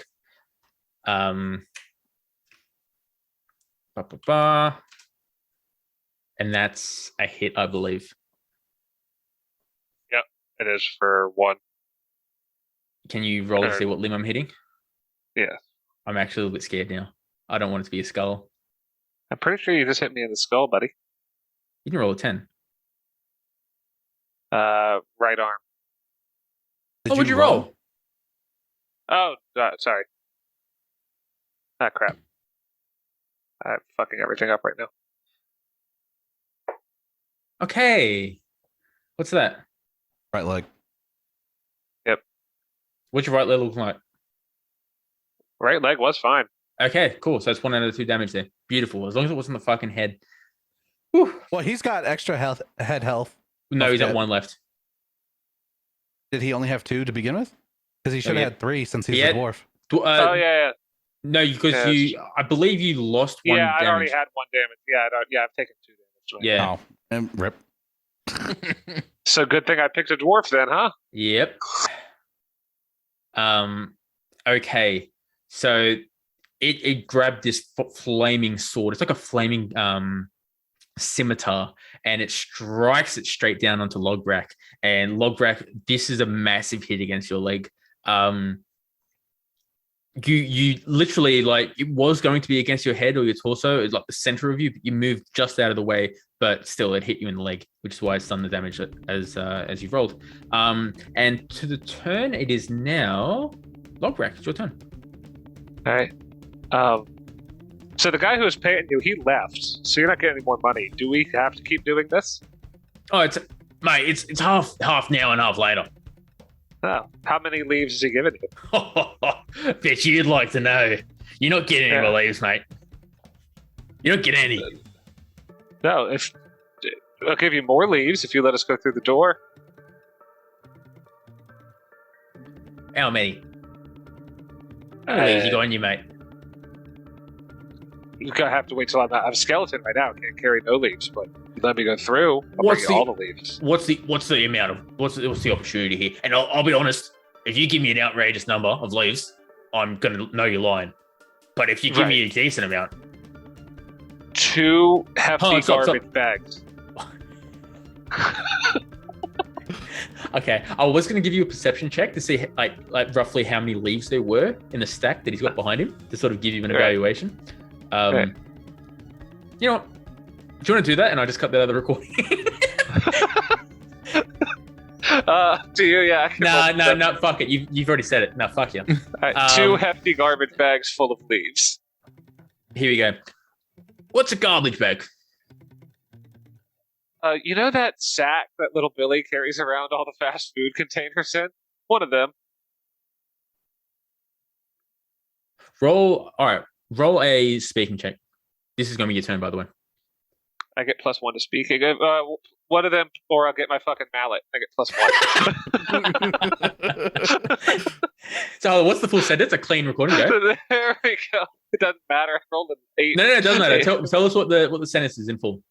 And that's a hit, I believe. Yep, it is for 1. Can you roll to see what limb I'm hitting? Yeah. I'm actually a little bit scared now. I don't want it to be a skull. I'm pretty sure you just hit me in the skull, buddy. You can roll a 10. Right arm. What'd you roll? Oh, sorry. Ah, crap. I'm fucking everything up right now. Okay. What's that? Right leg. What's your right leg look like? Right leg was fine. Okay, cool. So it's 1 out of 2 damage there. Beautiful. As long as it wasn't the fucking head. Whew. Well, he's got extra head health. No, he's at Okay. 1 left. Did he only have 2 to begin with? Because he should have yeah. had 3 since he's He a had- dwarf. Oh, yeah. No, because Yeah, I believe you lost 1 Yeah, I'd already damage. had 1 damage. Yeah, I've taken 2 damage. Right? Yeah. Oh, and rip. So good thing I picked a dwarf then, huh? Yep. Okay. So it grabbed this flaming sword. It's like a flaming scimitar, and it strikes it straight down onto Logbrak. And Logbrak, this is a massive hit against your leg. You literally, like, it was going to be against your head or your torso. It's like the center of you. You moved just out of the way, but still it hit you in the leg, which is why it's done the damage as you've rolled. And to the turn, it is now Logbrak. It's your turn. All right. So the guy who was paying you, he left. So you're not getting any more money. Do we have to keep doing this? Oh, it's half now and half later. Oh, how many leaves is he giving you? Bet you'd like to know. You're not getting any more leaves, mate. You don't get any. No, I'll give you more leaves if you let us go through the door. How many? How many leaves you got on you, mate? You're gonna have to wait till I'm a skeleton right now. I can't carry no leaves, but you let me go through. I'll What's bring you the- all the leaves. What's the amount of what's the opportunity here? And I'll be honest, if you give me an outrageous number of leaves, I'm gonna know you're lying. But if you give me a decent amount, 2 hefty Stop. garbage bags. okay. I was gonna give you a perception check to see like roughly how many leaves there were in the stack that he's got behind him to sort of give you an evaluation. You know what? Do you want to do that? And I just cut that out of the recording. Do you? Yeah. I can roll No, perception. fuck it. You've already said it. No, fuck you. All right, 2 hefty garbage bags full of leaves. Here we go. What's a garbage bag? You know that sack that little Billy carries around all the fast food containers in? One of them. Roll a speaking check. This is going to be your turn, by the way. I get +1 to speak. I get, one of them, or I'll get my fucking mallet. I get +1. So what's the full sentence? A clean recording, go. There we go. It doesn't matter. I rolled an 8. No, it doesn't matter. Tell us what the sentence is in full.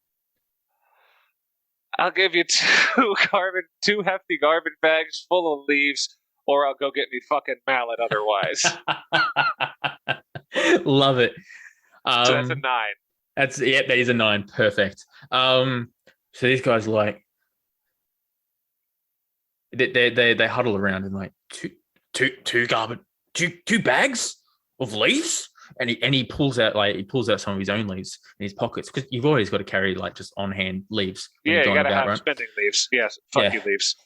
I'll give you two hefty garbage bags full of leaves, or I'll go get me fucking mallet otherwise. Love it. So that's a 9. That is a 9. Perfect. So these guys like they huddle around and like two bags of leaves, and he pulls out some of his own leaves in his pockets, because you've always got to carry like just on hand leaves. Yeah, you gotta have spending leaves. Yes, fuck you leaves.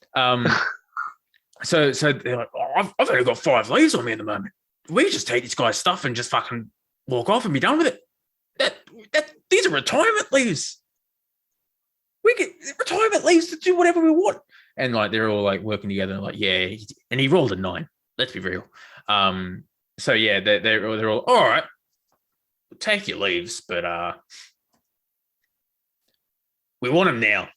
So they're like, oh, I've only got 5 leaves on me at the moment. We just take this guy's stuff and just fucking walk off and be done with it. These are retirement leaves. We get retirement leaves to do whatever we want. And like they're all like working together, like, yeah. And he rolled a 9. Let's be real. So yeah, they're all right. We'll take your leaves, but we want them now.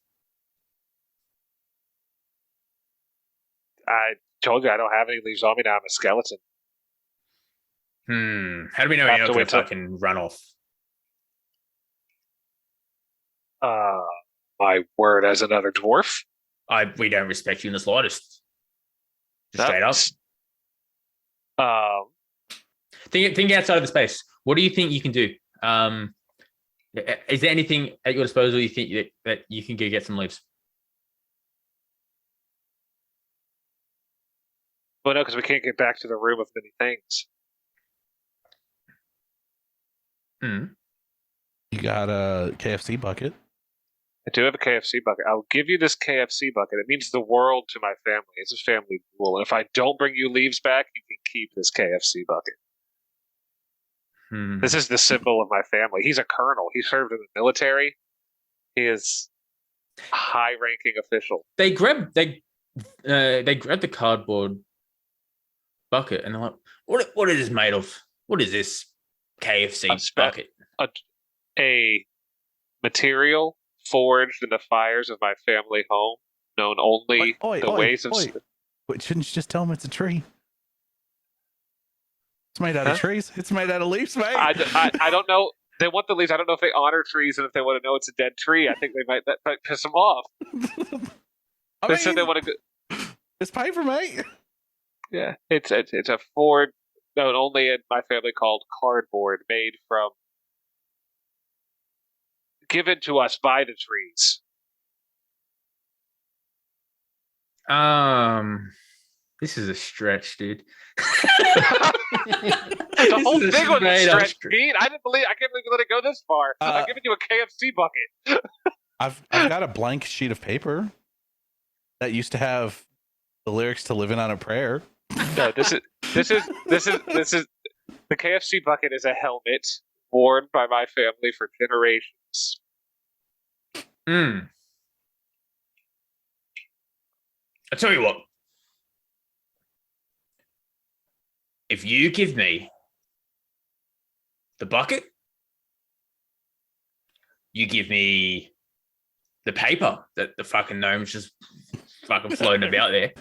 I told you I don't have any leaves on me now. I'm a skeleton. How do we know you're not going to fucking run off? My word as another dwarf. We don't respect you in the slightest. Just straight up. Think outside of the space. What do you think you can do? Is there anything at your disposal you think that you can go get some leaves? Well, no, because we can't get back to the room of many things. You got a KFC bucket. I do have a KFC bucket. I'll give you this KFC bucket. It means the world to my family. It's a family rule. And if I don't bring you leaves back, you can keep this KFC bucket. This is the symbol of my family. He's a colonel. He served in the military. He is a high-ranking official. They grab the cardboard bucket and they're like, "What is this made of? What is this KFC bucket?" A material forged in the fires of my family home, known only the ways of. Wait, shouldn't you just tell them it's a tree? It's made out of trees. It's made out of leaves, mate. I don't know. They want the leaves. I don't know if they honor trees and if they want to know it's a dead tree. I think that might piss them off. Said they want to. It's paper, mate. Yeah, it's a forged, known only in my family, called cardboard, made from. Given to us by the trees. This is a stretch, dude. The whole thing was a stretch, Pete. I can't believe you let it go this far. I'm giving you a KFC bucket. I've got a blank sheet of paper that used to have the lyrics to "Living on a Prayer." No, this is the KFC bucket is a helmet worn by my family for generations. I tell you what. If you give me the bucket, you give me the paper that the fucking gnome's just fucking floating about there.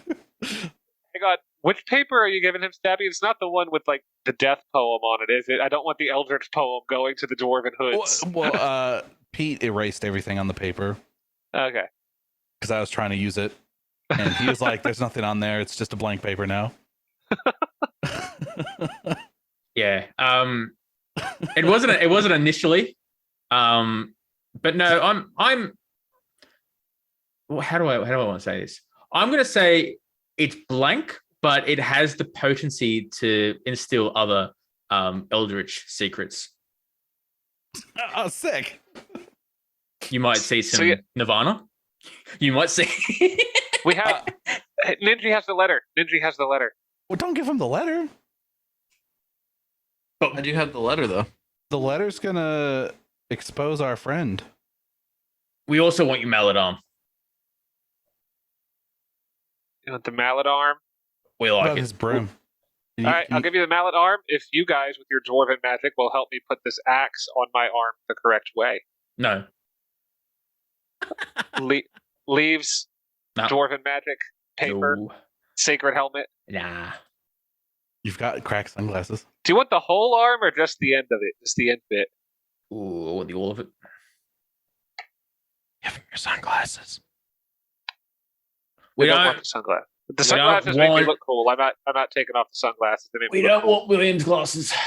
Hang on. Which paper are you giving him, Stabby? It's not the one with like the death poem on it, is it? I don't want the Eldritch poem going to the Dwarven Hoods. Well, Pete erased everything on the paper. Okay. Because I was trying to use it, and he was like, "There's nothing on there. It's just a blank paper now." Yeah. It wasn't initially. But no, I'm. Well, how do I want to say this? I'm going to say it's blank, but it has the potency to instill other eldritch secrets. Oh, sick. You might see some Nirvana. You might see. We have. Ninji has the letter. Well, don't give him the letter. But I do have the letter, though. The letter's gonna expose our friend. We also want your mallet arm. You want the mallet arm? We like it. His broom. All right, I'll give you the mallet arm if you guys, with your dwarven magic, will help me put this axe on my arm the correct way. No. Leaves, No. dwarven magic, paper, No. sacred helmet. Nah. You've got cracked sunglasses. Do you want the whole arm or just the end of it? Just the end bit? Ooh, I want the all of it. Give him your sunglasses. We don't want the sunglasses. The we sunglasses don't make me want- look cool. I'm not taking off the sunglasses. They make We me look don't cool. want Williams glasses. You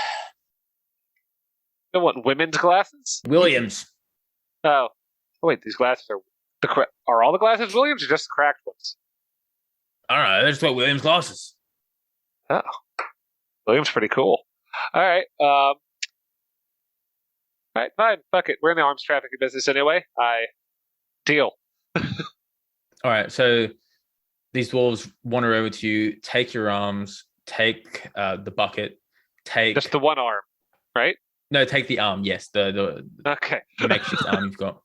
don't want women's glasses? Williams. Oh wait, these glasses are all the glasses Williams or just the cracked ones? I don't know. They just got Williams glasses. Oh, Williams pretty cool. All right, right, fine, fuck it. We're in the arms trafficking business anyway. Deal. All right. So these dwarves wander over to you. Take your arms. Take the bucket. Take Just the one arm, right? No, take the arm. Yes, the Okay. makeshift arm you've got.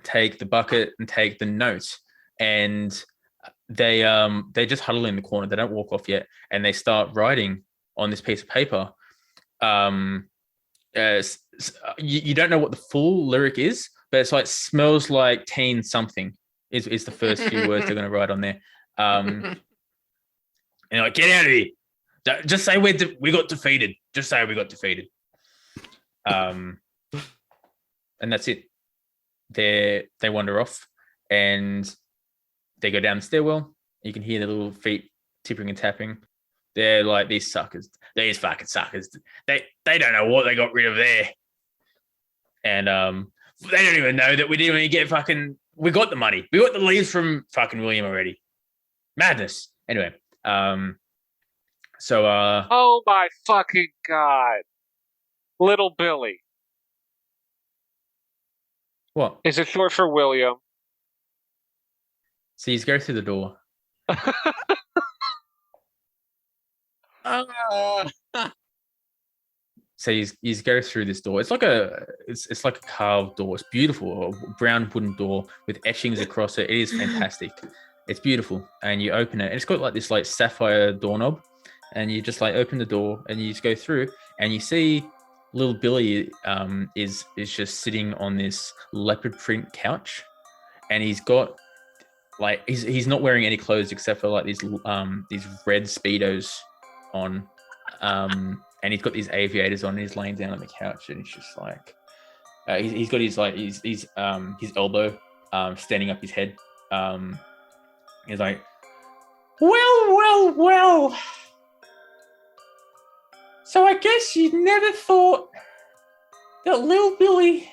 Take the bucket and take the note, and they just huddle in the corner. They don't walk off yet, and they start writing on this piece of paper. You don't know what the full lyric is, but it's like smells like teen something is the first few words they're going to write on there. And like, get out of here. Just say we got defeated. Just say we got defeated. And that's it. They wander off and they go down the stairwell. You can hear their little feet tipping and tapping. They're like, these suckers. These fucking suckers. They don't know what they got rid of there. And they don't even know that we didn't even get fucking. We got the money. We got the leaves from fucking William already. Madness. Anyway, so Oh my fucking god, Little Billy. what? Is it short for William? So you go through the door. So you go through this door. It's like it's like a carved door. It's beautiful, a brown wooden door with etchings across it. It is fantastic. It's beautiful, and you open it. And it's got like this like sapphire doorknob, and you just like open the door and you just go through, and you see little Billy is just sitting on this leopard print couch, and he's got like he's not wearing any clothes except for like these red speedos on. And he's got these aviators on, and he's laying down on the couch, and he's just like, he's got his like his elbow standing up his head. He's like, well. So I guess you never thought that little Billy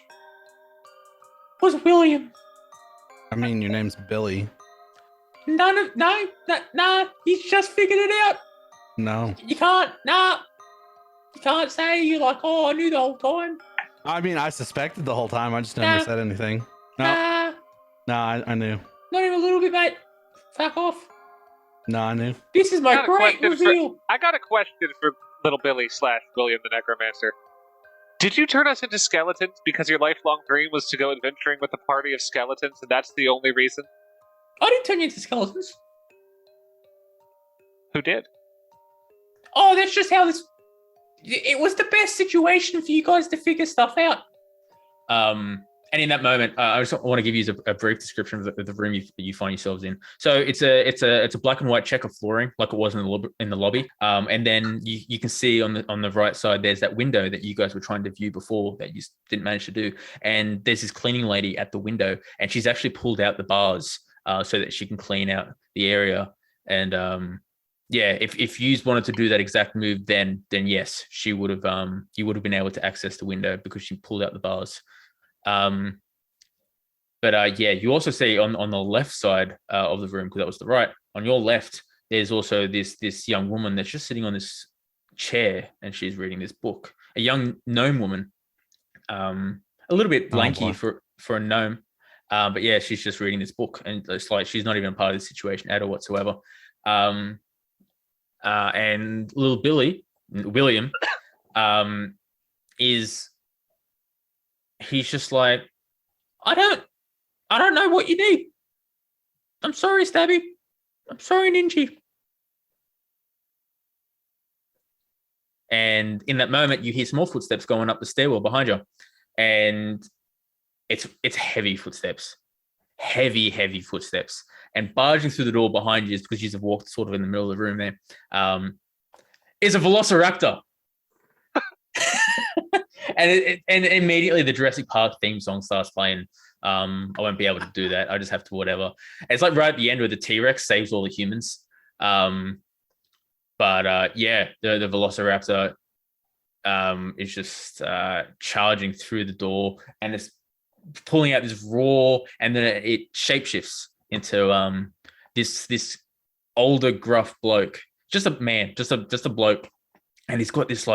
was William. I mean, your name's Billy. No, he's just figured it out. No. You can't say you're like, oh, I knew the whole time. I mean, I suspected the whole time. I just never said anything. No, I knew. Not even a little bit, mate. Fuck off. No, I knew. This is my great reveal. I got a question for Little Billy / William the Necromancer. Did you turn us into skeletons because your lifelong dream was to go adventuring with a party of skeletons, and that's the only reason? I didn't turn you into skeletons. Who did? Oh, that's just how this. It was the best situation for you guys to figure stuff out. And in that moment, I just want to give you a brief description of the room you find yourselves in. So it's a black and white checker flooring, like it was in the lobby. And then you can see on the right side, there's that window that you guys were trying to view before that you didn't manage to do. And there's this cleaning lady at the window, and she's actually pulled out the bars so that she can clean out the area. And yeah, if you wanted to do that exact move, then yes, she would have you would have been able to access the window because she pulled out the bars. But yeah, you also see on the left side of the room, because that was the right. On your left, there's also this young woman that's just sitting on this chair, and she's reading this book. A young gnome woman, a little bit lanky for a gnome, but yeah, she's just reading this book, and it's like she's not even a part of the situation at all whatsoever. And little William, he's just like, I don't know what you need. I'm sorry, Stabby. I'm sorry, Ninji. And in that moment, you hear some more footsteps going up the stairwell behind you, and it's heavy footsteps, heavy footsteps, and barging through the door behind you, because you've walked sort of in the middle of the room there, is a velociraptor. and immediately the Jurassic Park theme song starts playing. I won't be able to do that. I just have to whatever. It's like right at the end where the T-Rex saves all the humans. The velociraptor is just charging through the door, and it's pulling out this roar, and then it shapeshifts into this older gruff bloke, just a man, just a bloke, and he's got this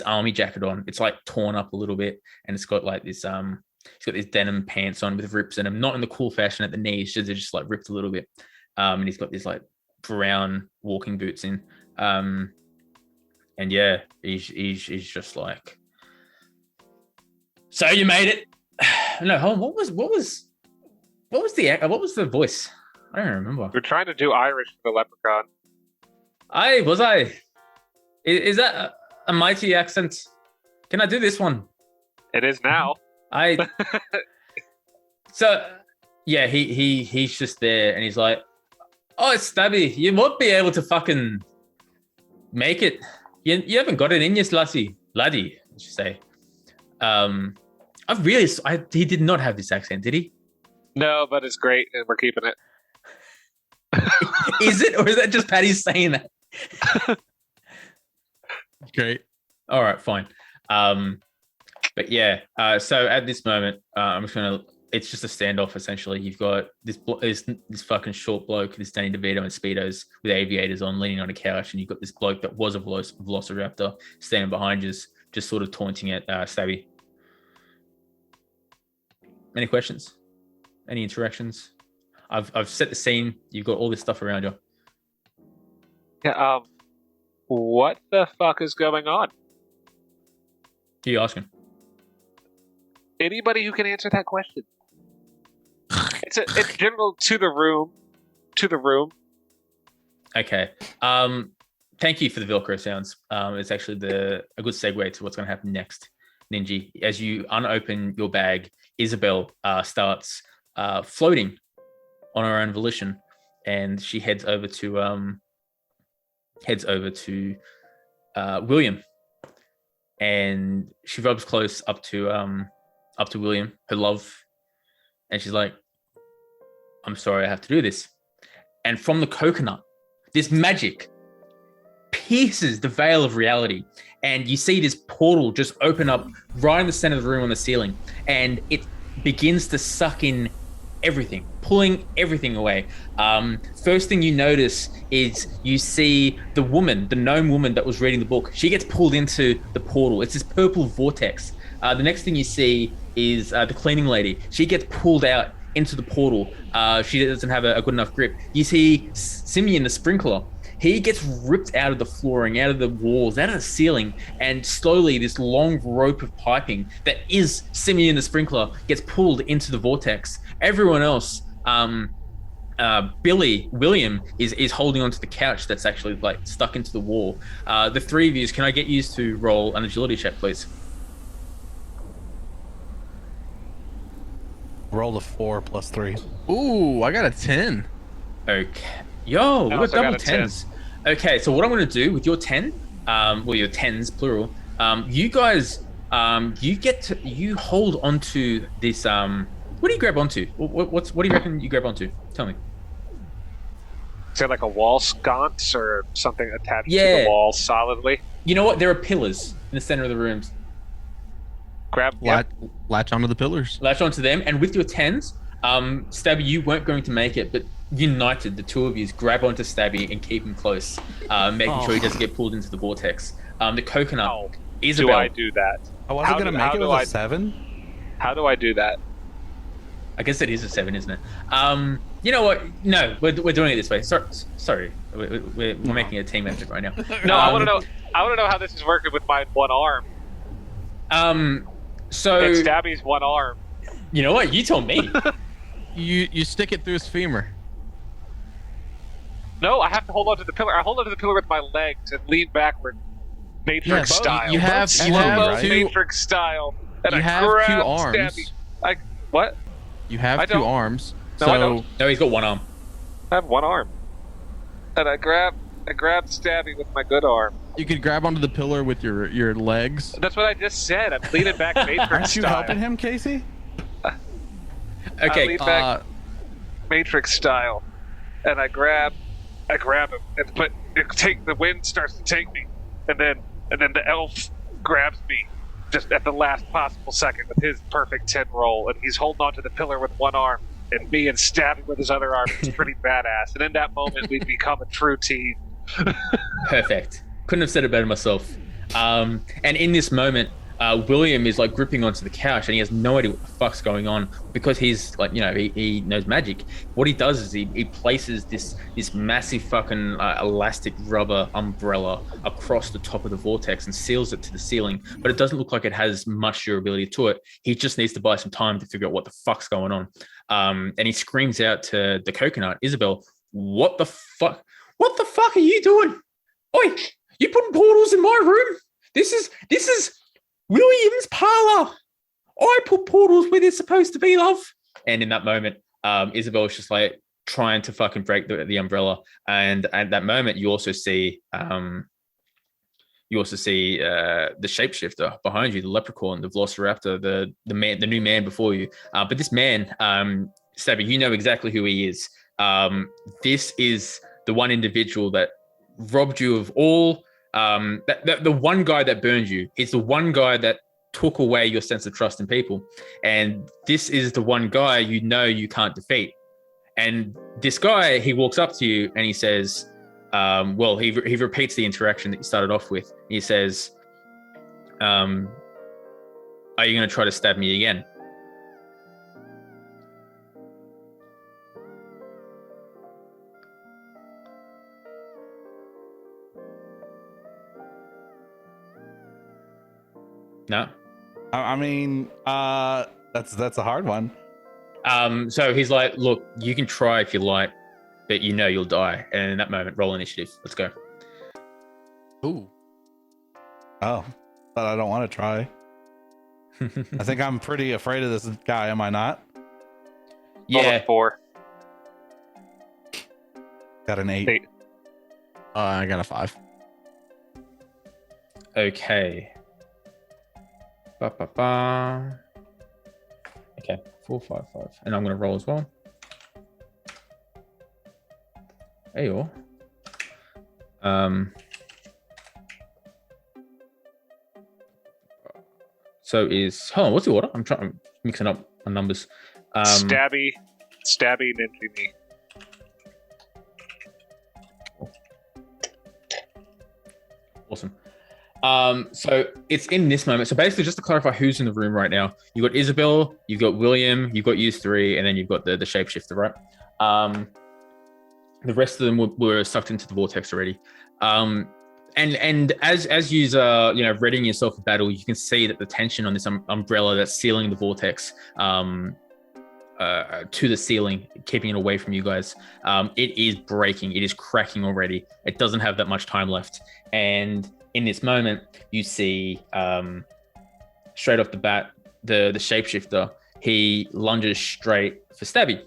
army jacket on. It's like torn up a little bit, and it's got like this he's got these denim pants on with rips in them, not in the cool fashion at the knees, they're just like ripped a little bit, and he's got this like brown walking boots in, and yeah, he's just like, so you made it. No, hold on. What was the voice? I don't remember. We're trying to do Irish for the leprechaun. Is that a mighty accent? Can I do this one? It is now. So yeah, he's just there, and he's like, oh, it's Stabby. You won't be able to fucking make it. You haven't got it in you, laddie, I should say. He did not have this accent, did he? No, but it's great, and we're keeping it. Is it, or is that just Patty saying that? Great. All right, fine. But yeah, so at this moment, it's just a standoff essentially. You've got this fucking short bloke, this Danny DeVito in Speedos with aviators on, leaning on a couch, and you've got this bloke that was a velociraptor standing behind you, just sort of taunting at Stabby. Any questions? Any interactions? I've set the scene. You've got all this stuff around you. Yeah. What the fuck is going on? Who are you asking? Anybody who can answer that question. It's general to the room. Okay. Thank you for the Velcro sounds. It's actually a good segue to what's going to happen next. Ninji, as you unopen your bag, Isabel starts floating on her own volition, and she heads over to William, and she rubs close up to William, her love, and she's like, I'm sorry I have to do this. And from the coconut, this magic pierces the veil of reality, and you see this portal just open up right in the center of the room on the ceiling, and it begins to suck in everything, pulling everything away. First thing you notice is you see the gnome woman that was reading the book. She gets pulled into the portal. It's this purple vortex. The next thing you see is the cleaning lady. She gets pulled out into the portal. She doesn't have a good enough grip. You see Simeon, the sprinkler. He gets ripped out of the flooring, out of the walls, out of the ceiling, and slowly this long rope of piping that is Simeon the sprinkler gets pulled into the vortex. Everyone else, William is holding onto the couch that's actually like stuck into the wall. The three of you, can I get you to roll an agility check, please? Roll a 4 plus 3. Ooh, I got a 10. Okay. Yo, we got double 10s. Okay, so what I'm going to do with your 10, your 10s, plural, you guys, you hold onto this, what do you grab onto? What do you reckon you grab onto? Tell me. Is there like a wall sconce or something attached to the wall solidly? You know what? There are pillars in the center of the rooms. Latch onto the pillars. Latch onto them, and with your 10s, Stabby, you weren't going to make it, but united, the two of you grab onto Stabby and keep him close, making sure he doesn't get pulled into the vortex. The coconut, Isabel. Do I do that? I wasn't going to make it with a 7? How do I do that? I guess it is a 7, isn't it? You know what? No, we're doing it this way. Sorry. We're making a team effort right now. No, I want to know. I want to know how this is working with my one arm. So and Stabby's one arm. You know what? You told me. You stick it through his femur. No, I have to hold on to the pillar. I hold on to the pillar with my legs and lean backward, Matrix style. You have two. Matrix style. And you I have grab 2 arms. Stabby. What? You have I 2 don't. arms. No, I don't. No, he's got one arm. I have one arm. And I grab Stabby with my good arm. You could grab onto the pillar with your legs. That's what I just said. I'm leaning back Matrix Aren't you style. helping him, Casey? I Okay. lean back Matrix style. And I grab him. But the wind starts to take me. And then the elf grabs me just at the last possible second with his perfect 10 roll. And he's holding onto the pillar with one arm. And me and Stabby with his other arm. It's pretty badass. And in that moment, we become a true team. Perfect. Couldn't have said it better myself. And in this moment, William is like gripping onto the couch and he has no idea what the fuck's going on because he's like, he knows magic. What he does is he places this massive fucking elastic rubber umbrella across the top of the vortex and seals it to the ceiling, but it doesn't look like it has much durability to it. He just needs to buy some time to figure out what the fuck's going on. And he screams out to the coconut, Isabel, what the fuck are you doing? Oi, you putting portals in my room? This is William's parlor. I put portals where they're supposed to be, love. And in that moment, Isabel's just like trying to fucking break the umbrella. And at that moment, you also see the shapeshifter behind you, the leprechaun, the velociraptor, the new man before you. But this man, Stabby, you know exactly who he is. This is the one individual that robbed you of all. The one guy that burned you is the one guy that took away your sense of trust in people. And this is the one guy you can't defeat. And this guy, he walks up to you and he says, he repeats the interaction that you started off with. He says, are you going to try to stab me again? No. I mean, that's a hard one. So he's like, look, you can try if you like, but you'll die. And in that moment, roll initiative. Let's go. Ooh. Oh, but I don't want to try. I think I'm pretty afraid of this guy. Am I not? Yeah. 4. Got an 8. 8. I got a 5. Okay. Ba-ba-ba. Okay, 4, 5, 5. And I'm going to roll as well. Ayo. What's the order? I'm mixing up my numbers. Stabby, Ninji, me. Awesome. So it's in this moment. So basically, just to clarify who's in the room right now, you've got Isabel, you've got William, you've got you 3, and then you've got the shapeshifter, right? The rest of them were sucked into the vortex already. And as you're readying yourself for battle, you can see that the tension on this umbrella that's sealing the vortex to the ceiling, keeping it away from you guys, it is breaking. It is cracking already. It doesn't have that much time left. And in this moment, you see straight off the bat, the shapeshifter, he lunges straight for Stabby.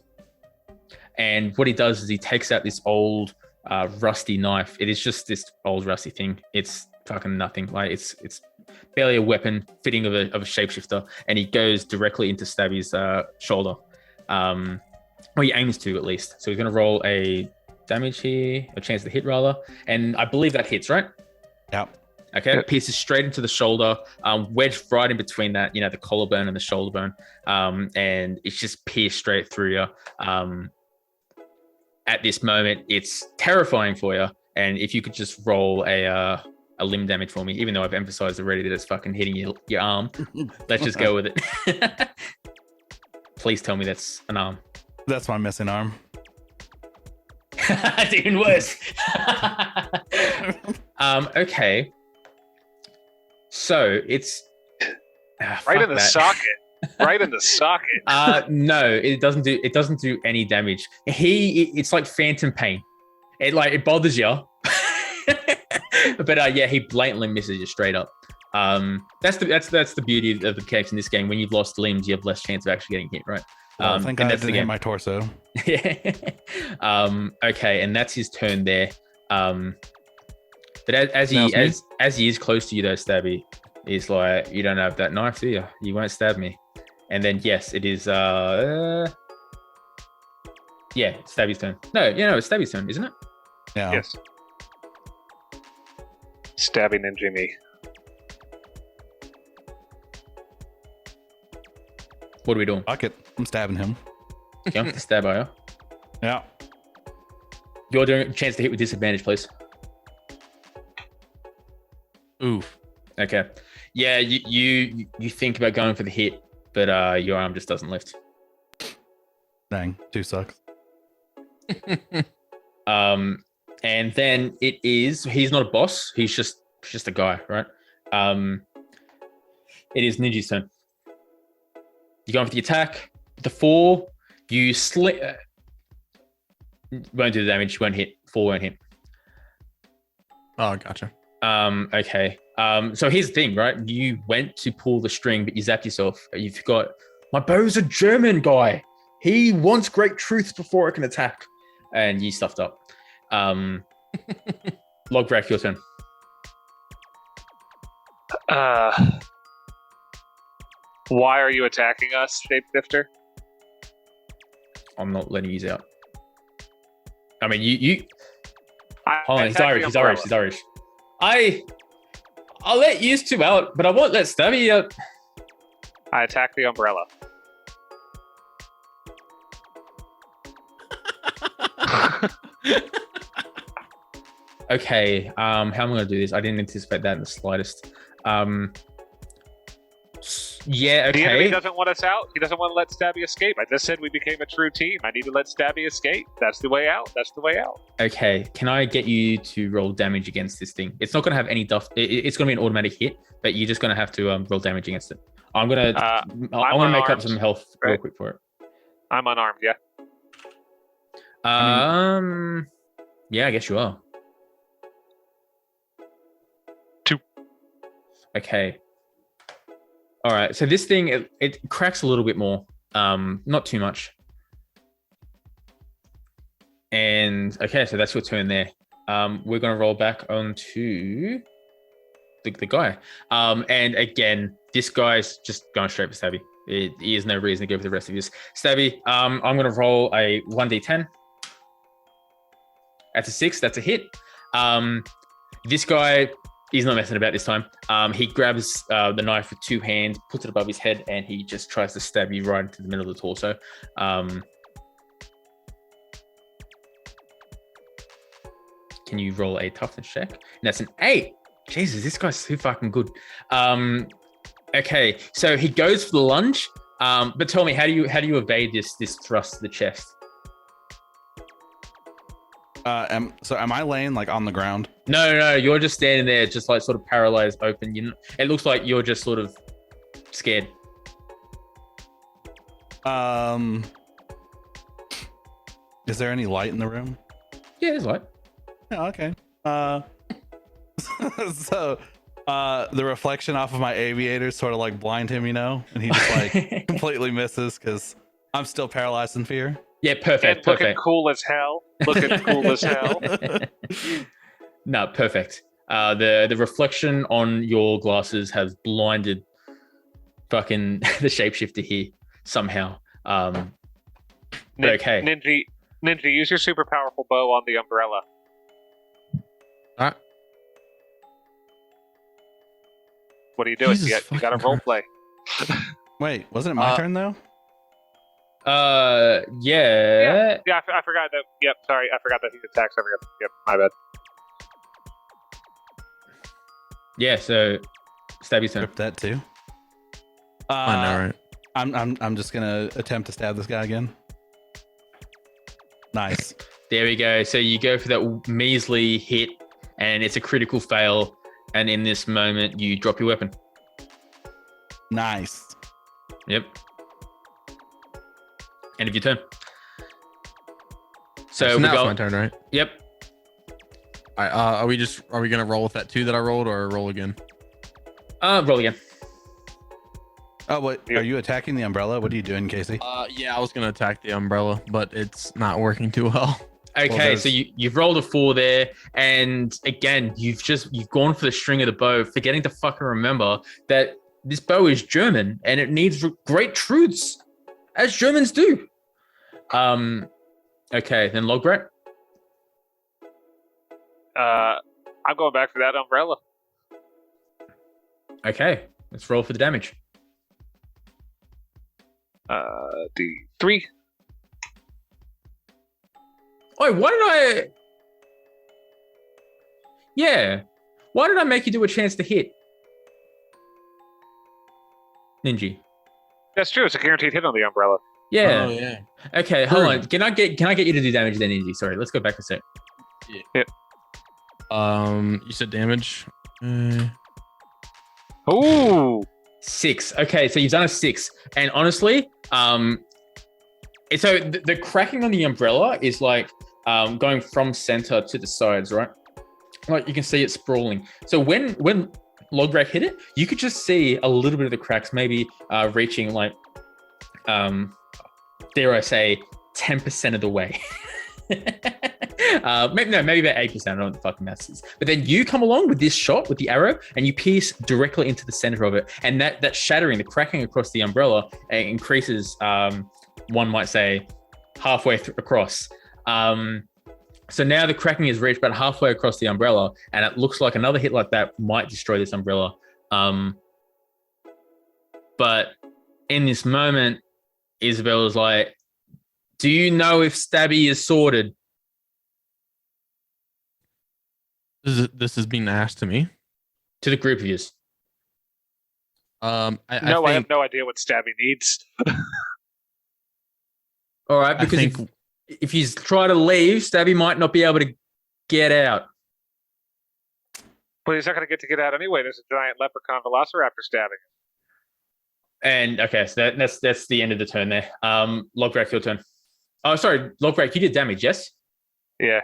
And what he does is he takes out this old rusty knife. It is just this old rusty thing. It's fucking nothing. Like it's barely a weapon fitting of a shapeshifter. And he goes directly into Stabby's shoulder. Or he aims to, at least. So he's going to roll a damage here, a chance to hit rather. And I believe that hits, right? Yep. Okay, it pierces straight into the shoulder, wedged right in between that, the collarbone and the shoulder bone. And it's just pierced straight through you. At this moment, it's terrifying for you. And if you could just roll a limb damage for me, even though I've emphasized already that it's fucking hitting your arm, let's just go with it. Please tell me that's an arm. That's my missing arm. It's even worse. Okay. So it's right in the socket. Right in the socket. No, it doesn't do any damage. It's like phantom pain. It bothers you. But he blatantly misses you straight up. That's the beauty of the mechanics in this game. When you've lost limbs, you have less chance of actually getting hit, right? Well, thank God I didn't hit my torso. Okay, and that's his turn there. But as he is close to you though, Stabby, he's like, you don't have that knife, do you? You won't stab me. And then yes, it is Stabby's turn. It's Stabby's turn, isn't it? Yeah. Yes. Stabby Ninja me. What are we doing? Fuck it. I'm stabbing him. Yeah, stab are you? Yeah. You're doing a chance to hit with disadvantage, please. Oof. Okay. Yeah, you think about going for the hit, but your arm just doesn't lift. Dang, 2 sucks. And then he's not a boss, he's just a guy, right? It is Ninja's turn. You're going for the attack. The 4, you won't do the damage, won't hit. 4 won't hit. Oh, gotcha. Okay. So here's the thing, right? You went to pull the string, but you zapped yourself. You forgot, my bow's a German guy. He wants great truths before it can attack. And you stuffed up. Logbrak, your turn. Why are you attacking us, Shapeshifter? I'm not letting you out. I mean, you. I Hold on, he's attacked the Irish. He's Irish. I'll let you 2 out, but I won't let Stabby out. I attack the umbrella. Okay. How am I going to do this? I didn't anticipate that in the slightest. Yeah. Okay. The enemy doesn't want us out. He doesn't want to let Stabby escape. I just said we became a true team. I need to let Stabby escape. That's the way out. That's the way out. Okay. Can I get you to roll damage against this thing? It's not going to have any duff. It's going to be an automatic hit, but you're just going to have to roll damage against it. I'm going to make up some health real quick for it. I'm unarmed, yeah. Yeah, I guess you are. 2. Okay. All right. So this thing, it cracks a little bit more. Not too much. And okay, so that's your turn there. We're gonna roll back onto the guy. And again, this guy's just going straight for Stabby. He has no reason to go for the rest of this. Stabby, I'm gonna roll a 1d10. That's a 6. That's a hit. This guy, he's not messing about this time. He grabs the knife with 2 hands, puts it above his head, and he just tries to stab you right into the middle of the torso. Can you roll a toughness check? And that's an 8. Jesus, this guy's so fucking good. Okay, so he goes for the lunge. But tell me, how do you evade this thrust to the chest? So am I laying like on the ground? No, you're just standing there, just like sort of paralyzed, open. It looks like you're just sort of scared. Is there any light in the room? Yeah, there's light. Yeah, okay. So the reflection off of my aviators sort of like blind him, and he just like completely misses because I'm still paralyzed in fear. Yeah, perfect. Looking cool as hell. No, perfect. The reflection on your glasses has blinded fucking the shapeshifter here somehow. Okay. Ninja, use your super powerful bow on the umbrella. Alright. What are you doing? Jesus You got to role play. Wait, wasn't it my turn though? Yeah. Yeah, I forgot that. Yep, sorry, I forgot that he attacks. I forgot. Yep, my bad. Yeah, so Stabby's turn. Rip that too. I know, right? I'm just gonna attempt to stab this guy again. Nice. There we go. So you go for that measly hit, and it's a critical fail. And in this moment, you drop your weapon. Nice. Yep. End of your turn. So now go. it's my turn, right? Yep. All right, are we gonna roll with that 2 that I rolled, or roll again? Roll again. Oh, what? Are you attacking the umbrella? What are you doing, Casey? Yeah, I was gonna attack the umbrella, but it's not working too well. Okay, so you've rolled a 4 there, and again, you've gone for the string of the bow, forgetting to fucking remember that this bow is German and it needs great truths, as Germans do. Okay, then Logbrak. I'm going back for that umbrella. Okay, let's roll for the damage. D3. Oh, why did I make you do a chance to hit? Ninji. That's true. It's a guaranteed hit on the umbrella. Yeah. Oh yeah. Okay, hold on. Can I get you to do damage then, Ninji? Sorry, let's go back a sec. Yeah. You said damage. Ooh. 6. Okay, so you've done a 6, and honestly, so the cracking on the umbrella is like going from center to the sides, right? Like you can see it sprawling. So when Logbrak hit it, you could just see a little bit of the cracks, maybe reaching like, dare I say, 10% of the way. Maybe about 8%. I don't know what the fucking maths is. But then you come along with this shot with the arrow, and you pierce directly into the center of it, and that shattering, the cracking across the umbrella, increases. One might say halfway across. So now the cracking has reached about halfway across the umbrella, and it looks like another hit like that might destroy this umbrella. But in this moment, Isabella's like, do you know if Stabby is sorted? This is being asked to me. To the group of yous. I I have no idea what Stabby needs. All right, because if you try to leave, Stabby might not be able to get out. But he's not going to get out anyway. There's a giant leprechaun velociraptor stabbing him. And okay, so that's the end of the turn there. Logbrak, your turn. Oh, sorry, Logbrak, you did damage, yes? Yeah.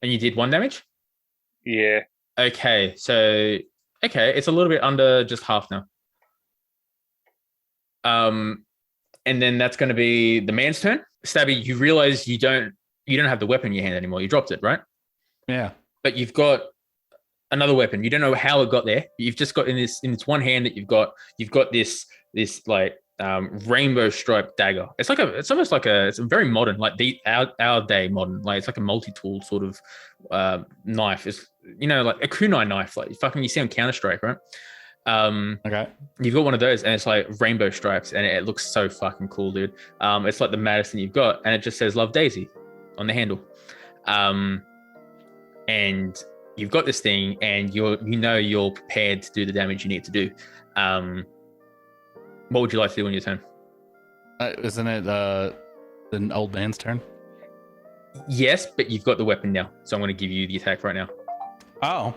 And you did 1 damage? Yeah. Okay, so it's a little bit under just half now. And then that's going to be the man's turn. Stabby, you realize you don't have the weapon in your hand anymore. You dropped it, right? Yeah. But you've got another weapon. You don't know how it got there. You've just got in this one hand that you've got this like rainbow striped dagger. It's very modern, like our day modern. Like it's like a multi-tool sort of knife. It's like a kunai knife, like you see on Counter-Strike, right? Okay. You've got one of those, and it's like rainbow stripes, and it looks so fucking cool, dude. It's like the maddest thing you've got, and it just says "Love Daisy" on the handle. And you've got this thing, and you're prepared to do the damage you need to do. What would you like to do on your turn? Isn't it an old man's turn? Yes, but you've got the weapon now, so I'm going to give you the attack right now. Oh.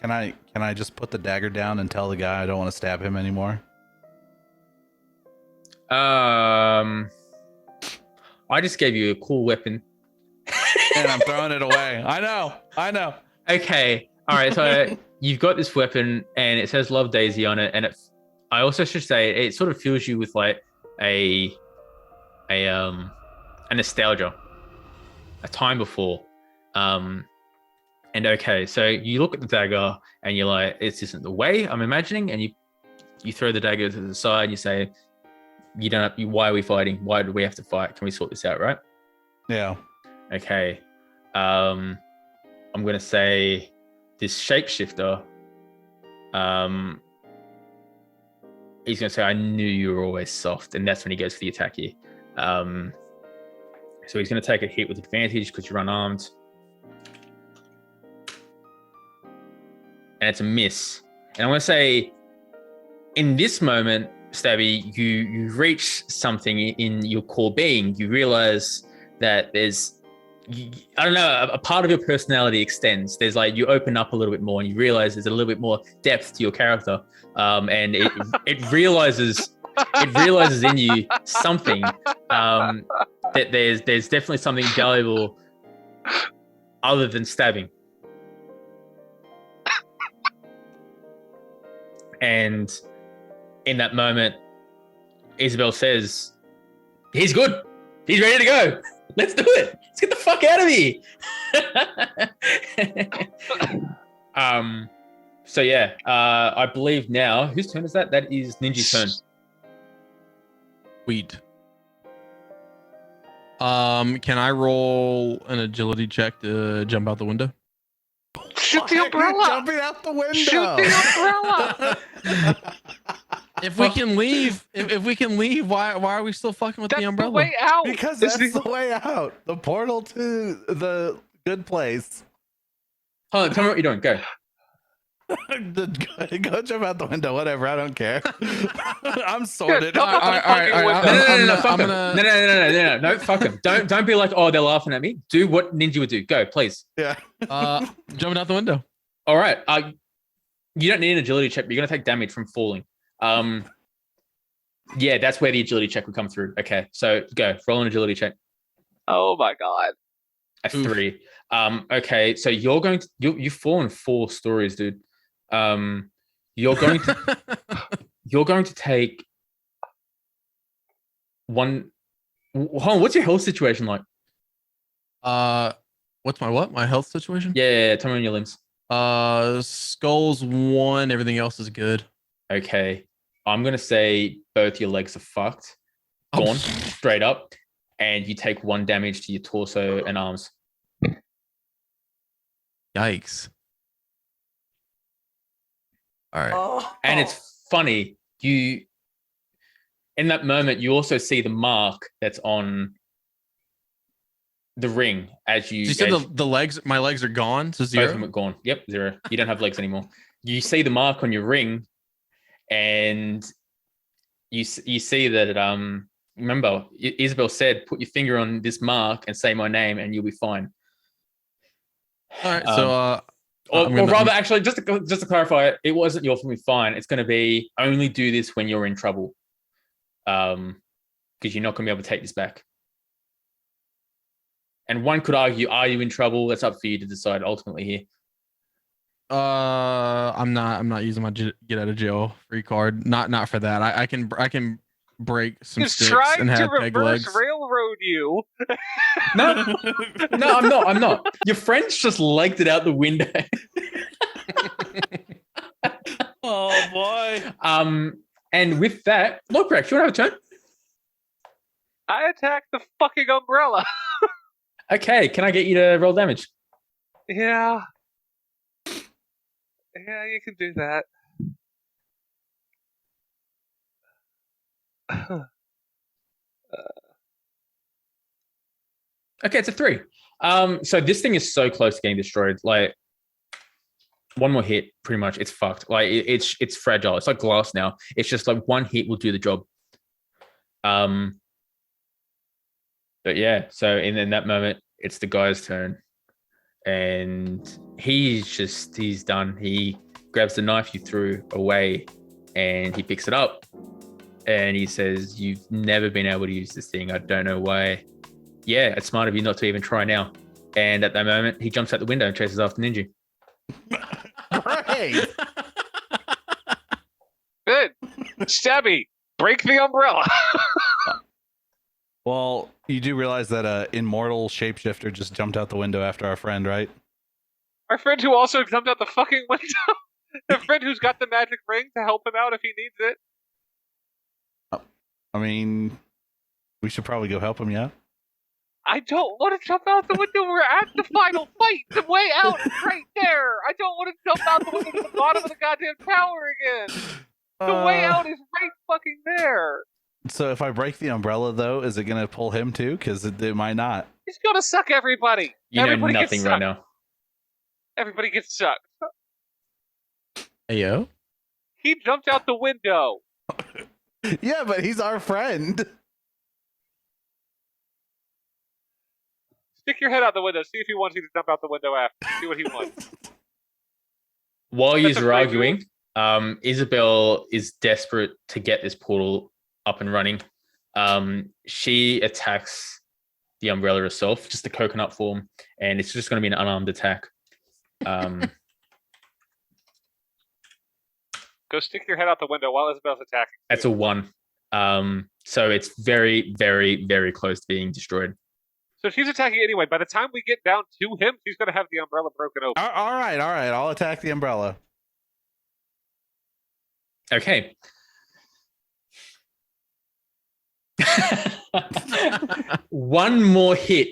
Can I just put the dagger down and tell the guy I don't want to stab him anymore? I just gave you a cool weapon. And I'm throwing it away. I know. Okay. All right. So you've got this weapon, and it says "Love Daisy" on it, and I also should say it sort of fills you with like a nostalgia, a time before. And okay, so you look at the dagger, and you're like, "This isn't the way I'm imagining," and you throw the dagger to the side, and you say, why are we fighting? Why do we have to fight? Can we sort this out, right? Yeah. Okay. I'm gonna say this shapeshifter. He's gonna say, "I knew you were always soft," and that's when he goes for the attack here. So he's gonna take a hit with advantage because you're unarmed, and it's a miss. And I'm gonna say, in this moment, Stabby, you reach something in your core being. You realize that there's, I don't know, a part of your personality extends. There's like, you open up a little bit more, and you realize there's a little bit more depth to your character. And it realizes in you something, that there's definitely something valuable other than stabbing. And in that moment, Isabel says, "He's good. He's ready to go. Let's do it. Let's get the fuck out of here." So yeah, I believe now, whose turn is that? That is Ninja's turn. Sweet. Can I roll an agility check to jump out the window? Shoot the Why are you umbrella! jumping out the window. Shoot the umbrella! If we can leave, if we can leave, why are we still fucking with That's the the umbrella? way out. Because It's that's the way out. The portal to the good place. Hold on, tell me what you're doing. Go. Go jump out the window. Whatever. I don't care. I'm sorted. jump out the fucking window. No, fuck them. Don't be like, oh, they're laughing at me. Do what Ninja would do. Go, please. Yeah. Jumping out the window. All right. You don't need an agility check, but you're gonna take damage from falling. Yeah, that's where the agility check would come through. Okay, so go roll an agility check. Oh my god. A 3. Okay, so you're going to you've fallen 4 stories, dude. You're going to take one. Hold on, what's your health situation like? What's my health situation? Yeah, tell me on your limbs. Skulls 1, everything else is good. Okay, I'm gonna say both your legs are fucked, gone straight up, and you take 1 damage to your torso and arms. Yikes. All right. And it's funny, in that moment, you also see the mark that's on the ring as you. So you said the legs, my legs are gone, so 0. Both of them are gone. Yep, 0. You don't have legs anymore. You see the mark on your ring, and you see that remember, Isabel said, "Put your finger on this mark and say my name, and you'll be fine." All right. So or rather, actually, just to clarify, it wasn't "you'll be fine." It's going to be only do this when you're in trouble, because you're not going to be able to take this back. And one could argue, are you in trouble? That's up for you to decide ultimately here. I'm not using my get out of jail free card. Not for that. I can break some He's sticks trying and to have peg reverse legs. railroad you. No, I'm not. Your friends just legged it out the window. Oh boy. And with that, Logbrak, you want to have a turn? I attacked the fucking umbrella. Okay, can I get you to roll damage? Yeah. Yeah, you can do that. Okay, it's a 3. So this thing is so close to getting destroyed. Like, one more hit, pretty much, it's fucked. Like, it's fragile. It's like glass now. It's just like one hit will do the job. But yeah, so in that moment, it's the guy's turn, and he's done. He grabs the knife you threw away, and he picks it up, and he says, "You've never been able to use this thing. I don't know why. Yeah, it's smart of you not to even try now." And at that moment, he jumps out the window and chases after Ninja. Great. Good. Stabby, break the umbrella. Well, you do realize that immortal shapeshifter just jumped out the window after our friend, right? Our friend who also jumped out the fucking window. The friend who's got the magic ring to help him out if he needs it. I mean, we should probably go help him, yeah? I don't want to jump out the window. We're at the final fight. The way out is right there. I don't want to jump out the window to the bottom of the goddamn tower again. The way out is right fucking there. So if I break the umbrella, though, is it going to pull him too? Because it might not. He's gonna suck everybody. You Everybody know gets nothing sucked. right now. Everybody gets sucked. Hey, yo. He jumped out the window. Yeah, but he's our friend. Stick your head out the window. See if he wants you to jump out the window after. See what he wants. While That's you're a great arguing, Isabel is desperate to get this portal up and running. She attacks the umbrella itself, just the coconut form, and it's just going to be an unarmed attack. Go stick your head out the window while Isabel's attacking. That's a 1. So it's very, very, very close to being destroyed. So she's attacking anyway. By the time we get down to him, she's going to have the umbrella broken open. All right. I'll attack the umbrella. Okay. One more hit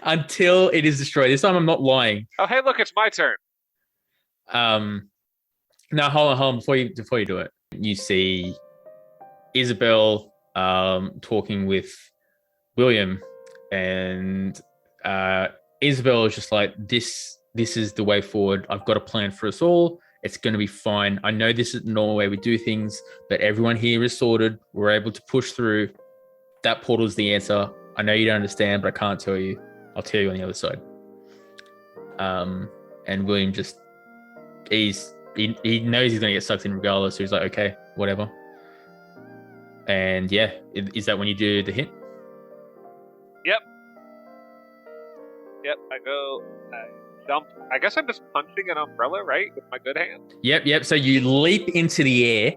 until it is destroyed. This time I'm not lying. Oh, hey, look, it's my turn. Now hold on. Before you do it, you see Isabel talking with William, and Isabel is just like, this is the way forward. I've got a plan for us all. It's going to be fine. I know this is the normal way we do things, but everyone here is sorted. We're able to push through. That portal is the answer. I know you don't understand, but I can't tell you. I'll tell you on the other side. And William just, he knows he's going to get sucked in regardless. So he's like, okay, whatever. And yeah, is that when you do the hit? Yep, I jump. I guess I'm just punching an umbrella, right? With my good hand? Yep. So you leap into the air.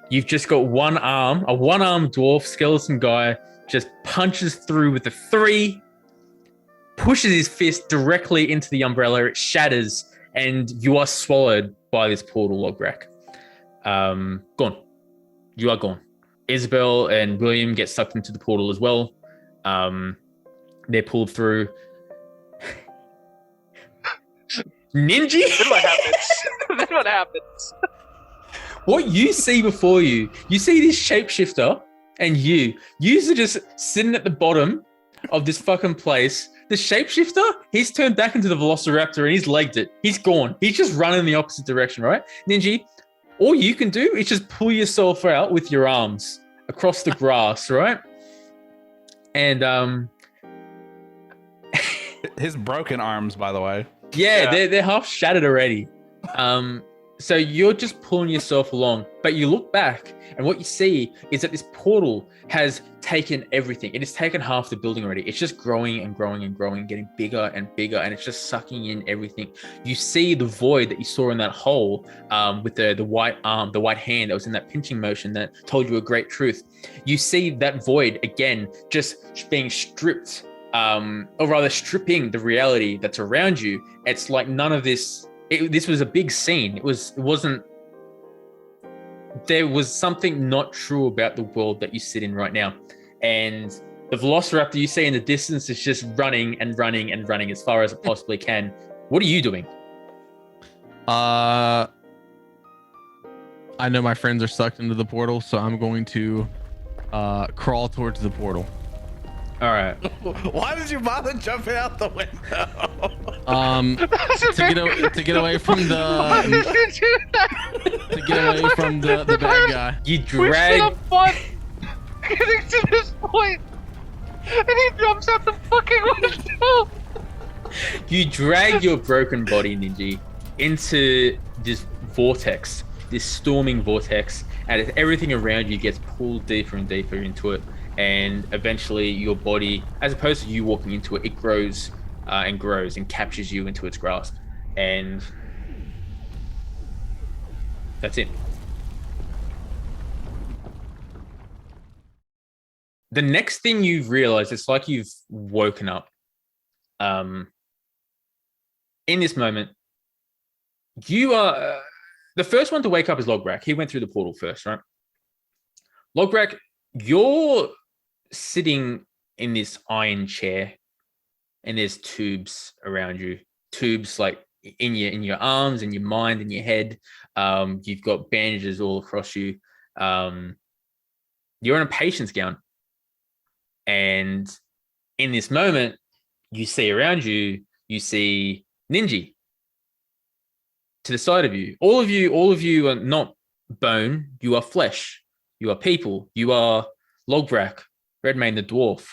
You've just got one arm, a one-armed dwarf skeleton guy just punches through with a 3, pushes his fist directly into the umbrella. It shatters, and you are swallowed by this portal, Logbrak. Gone. You are gone. Isabel and William get sucked into the portal as well. They're pulled through. Ninji? Then what happens? What you see before you see this shapeshifter, and you are just sitting at the bottom of this fucking place. The shapeshifter, he's turned back into the velociraptor and he's legged it. He's gone. He's just running the opposite direction, right? Ninji, all you can do is just pull yourself out with your arms across the grass, right? And his broken arms, by the way. Yeah. They're half shattered already. So you're just pulling yourself along, but you look back and what you see is that this portal has taken everything. It has taken half the building already. It's just growing and growing and growing, getting bigger and bigger, and it's just sucking in everything. You see the void that you saw in that hole with the white arm, the white hand that was in that pinching motion that told you a great truth. You see that void again, just being stripped, or rather stripping the reality that's around you. It's like none of this. This was a big scene. It wasn't. There was something not true about the world that you sit in right now, and the velociraptor you see in the distance is just running and running and running as far as it possibly can. What are you doing? I know my friends are sucked into the portal, so I'm going to crawl towards the portal. All right. Why did you bother jumping out the window? To get away from the the bad guy. You We should drag. have fun getting to this point, and he jumps out the fucking window. You drag your broken body, Ninji, into this vortex, this storming vortex, and everything around you gets pulled deeper and deeper into it. And eventually your body, as opposed to you walking into it, it grows and grows and captures you into its grasp. And that's it. The next thing you realize, it's like you've woken up. In this moment, you are... the first one to wake up is Logbrak. He went through the portal first, right? Logbrak, you're sitting in this iron chair, and there's tubes around you. Tubes like in your arms, in your mind, in your head. You've got bandages all across you. You're in a patient's gown. And in this moment, you see around you, you see Ninji to the side of you. All of you are not bone. You are flesh. You are people. You are Logbrak, Redmayne the dwarf.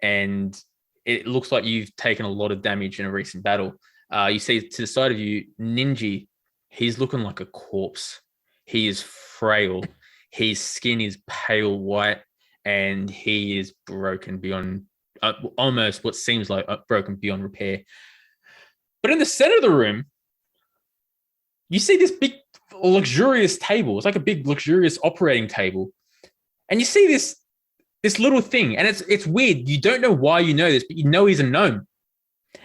And it looks like you've taken a lot of damage in a recent battle. You see to the side of you, Ninji. He's looking like a corpse. He is frail. His skin is pale white, and he is broken beyond almost what seems like broken beyond repair. But in the center of the room, you see this big, luxurious table. It's like a big, luxurious operating table, and you see this little thing, and it's weird. You don't know why you know this, but you know he's a gnome,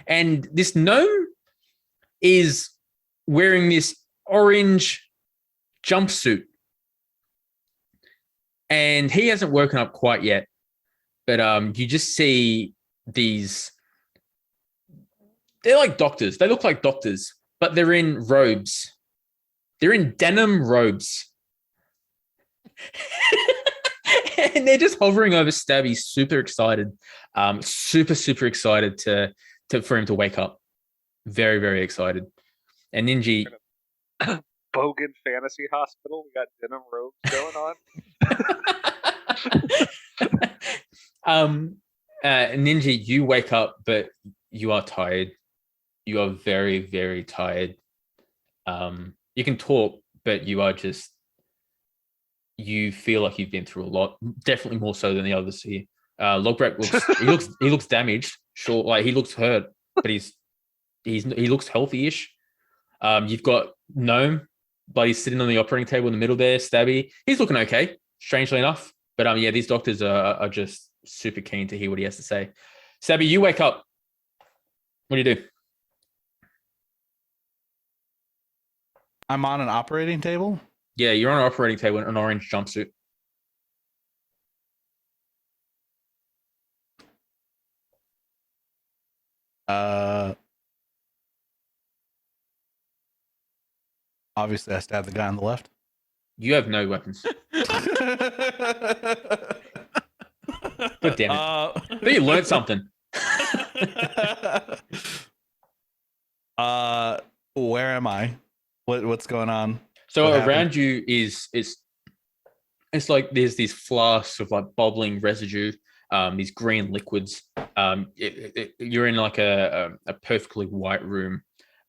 and this gnome is wearing this orange jumpsuit, and he hasn't woken up quite yet. But you just see these. They're like doctors. They look like doctors, but they're in robes. They're in denim robes. And they're just hovering over Stabby, super excited. Super excited for him to wake up. Very, very excited. And Ninji. Bogan Fantasy Hospital. We got denim robes going on. Ninji, you wake up, but you are tired. You are very, very tired. You can talk, but you feel like you've been through a lot. Definitely more so than the others here. Logbrak looks damaged. Sure, like he looks hurt, but he looks healthy-ish. You've got Gnome, but he's sitting on the operating table in the middle there. Stabby, he's looking okay, strangely enough. But yeah, these doctors are just super keen to hear what he has to say. Stabby, you wake up. What do you do? I'm on an operating table. Yeah, you're on an operating table in an orange jumpsuit. Obviously, I stabbed the guy on the left. You have no weapons. God damn it. But you learned something. Where am I? What's going on? So What around you is it's like there's these flasks of like bubbling residue, these green liquids. You're in like a perfectly white room.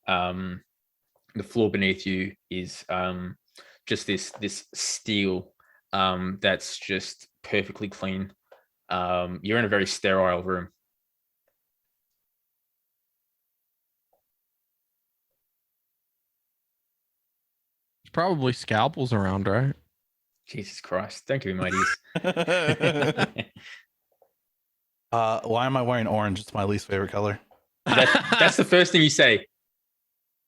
The floor beneath you is just this steel that's just perfectly clean. You're in a very sterile room. There's probably scalpels around, right? Jesus Christ. Don't give me ideas. Why am I wearing orange? It's my least favorite color. That's the first thing you say.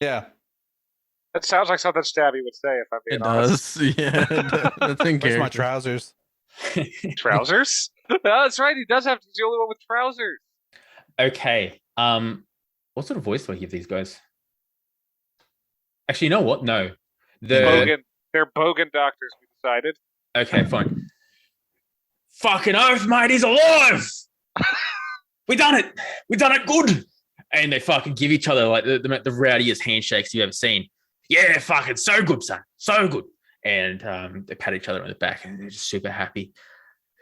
Yeah. That sounds like something Stabby would say, if I'm being It honest. does. Yeah. That's in Where's my character. trousers? Trousers? No, that's right. He does have. He's the only one with trousers. Okay. What sort of voice do I give these guys? Actually, you know what? No. Bogan. They're Bogan doctors, we decided. Okay, fine. Fucking oath, mate, he's alive! We done it! We done it good! And they fucking give each other like the rowdiest handshakes you've ever seen. Yeah, fucking so good, son. So good. And they pat each other on the back and they're just super happy.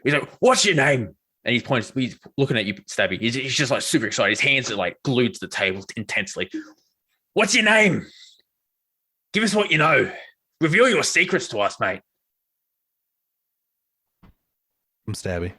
He's like, what's your name? And he's looking at you, Stabby. He's just like super excited. His hands are like glued to the table intensely. What's your name? Give us what you know. Reveal your secrets to us, mate. I'm Stabby.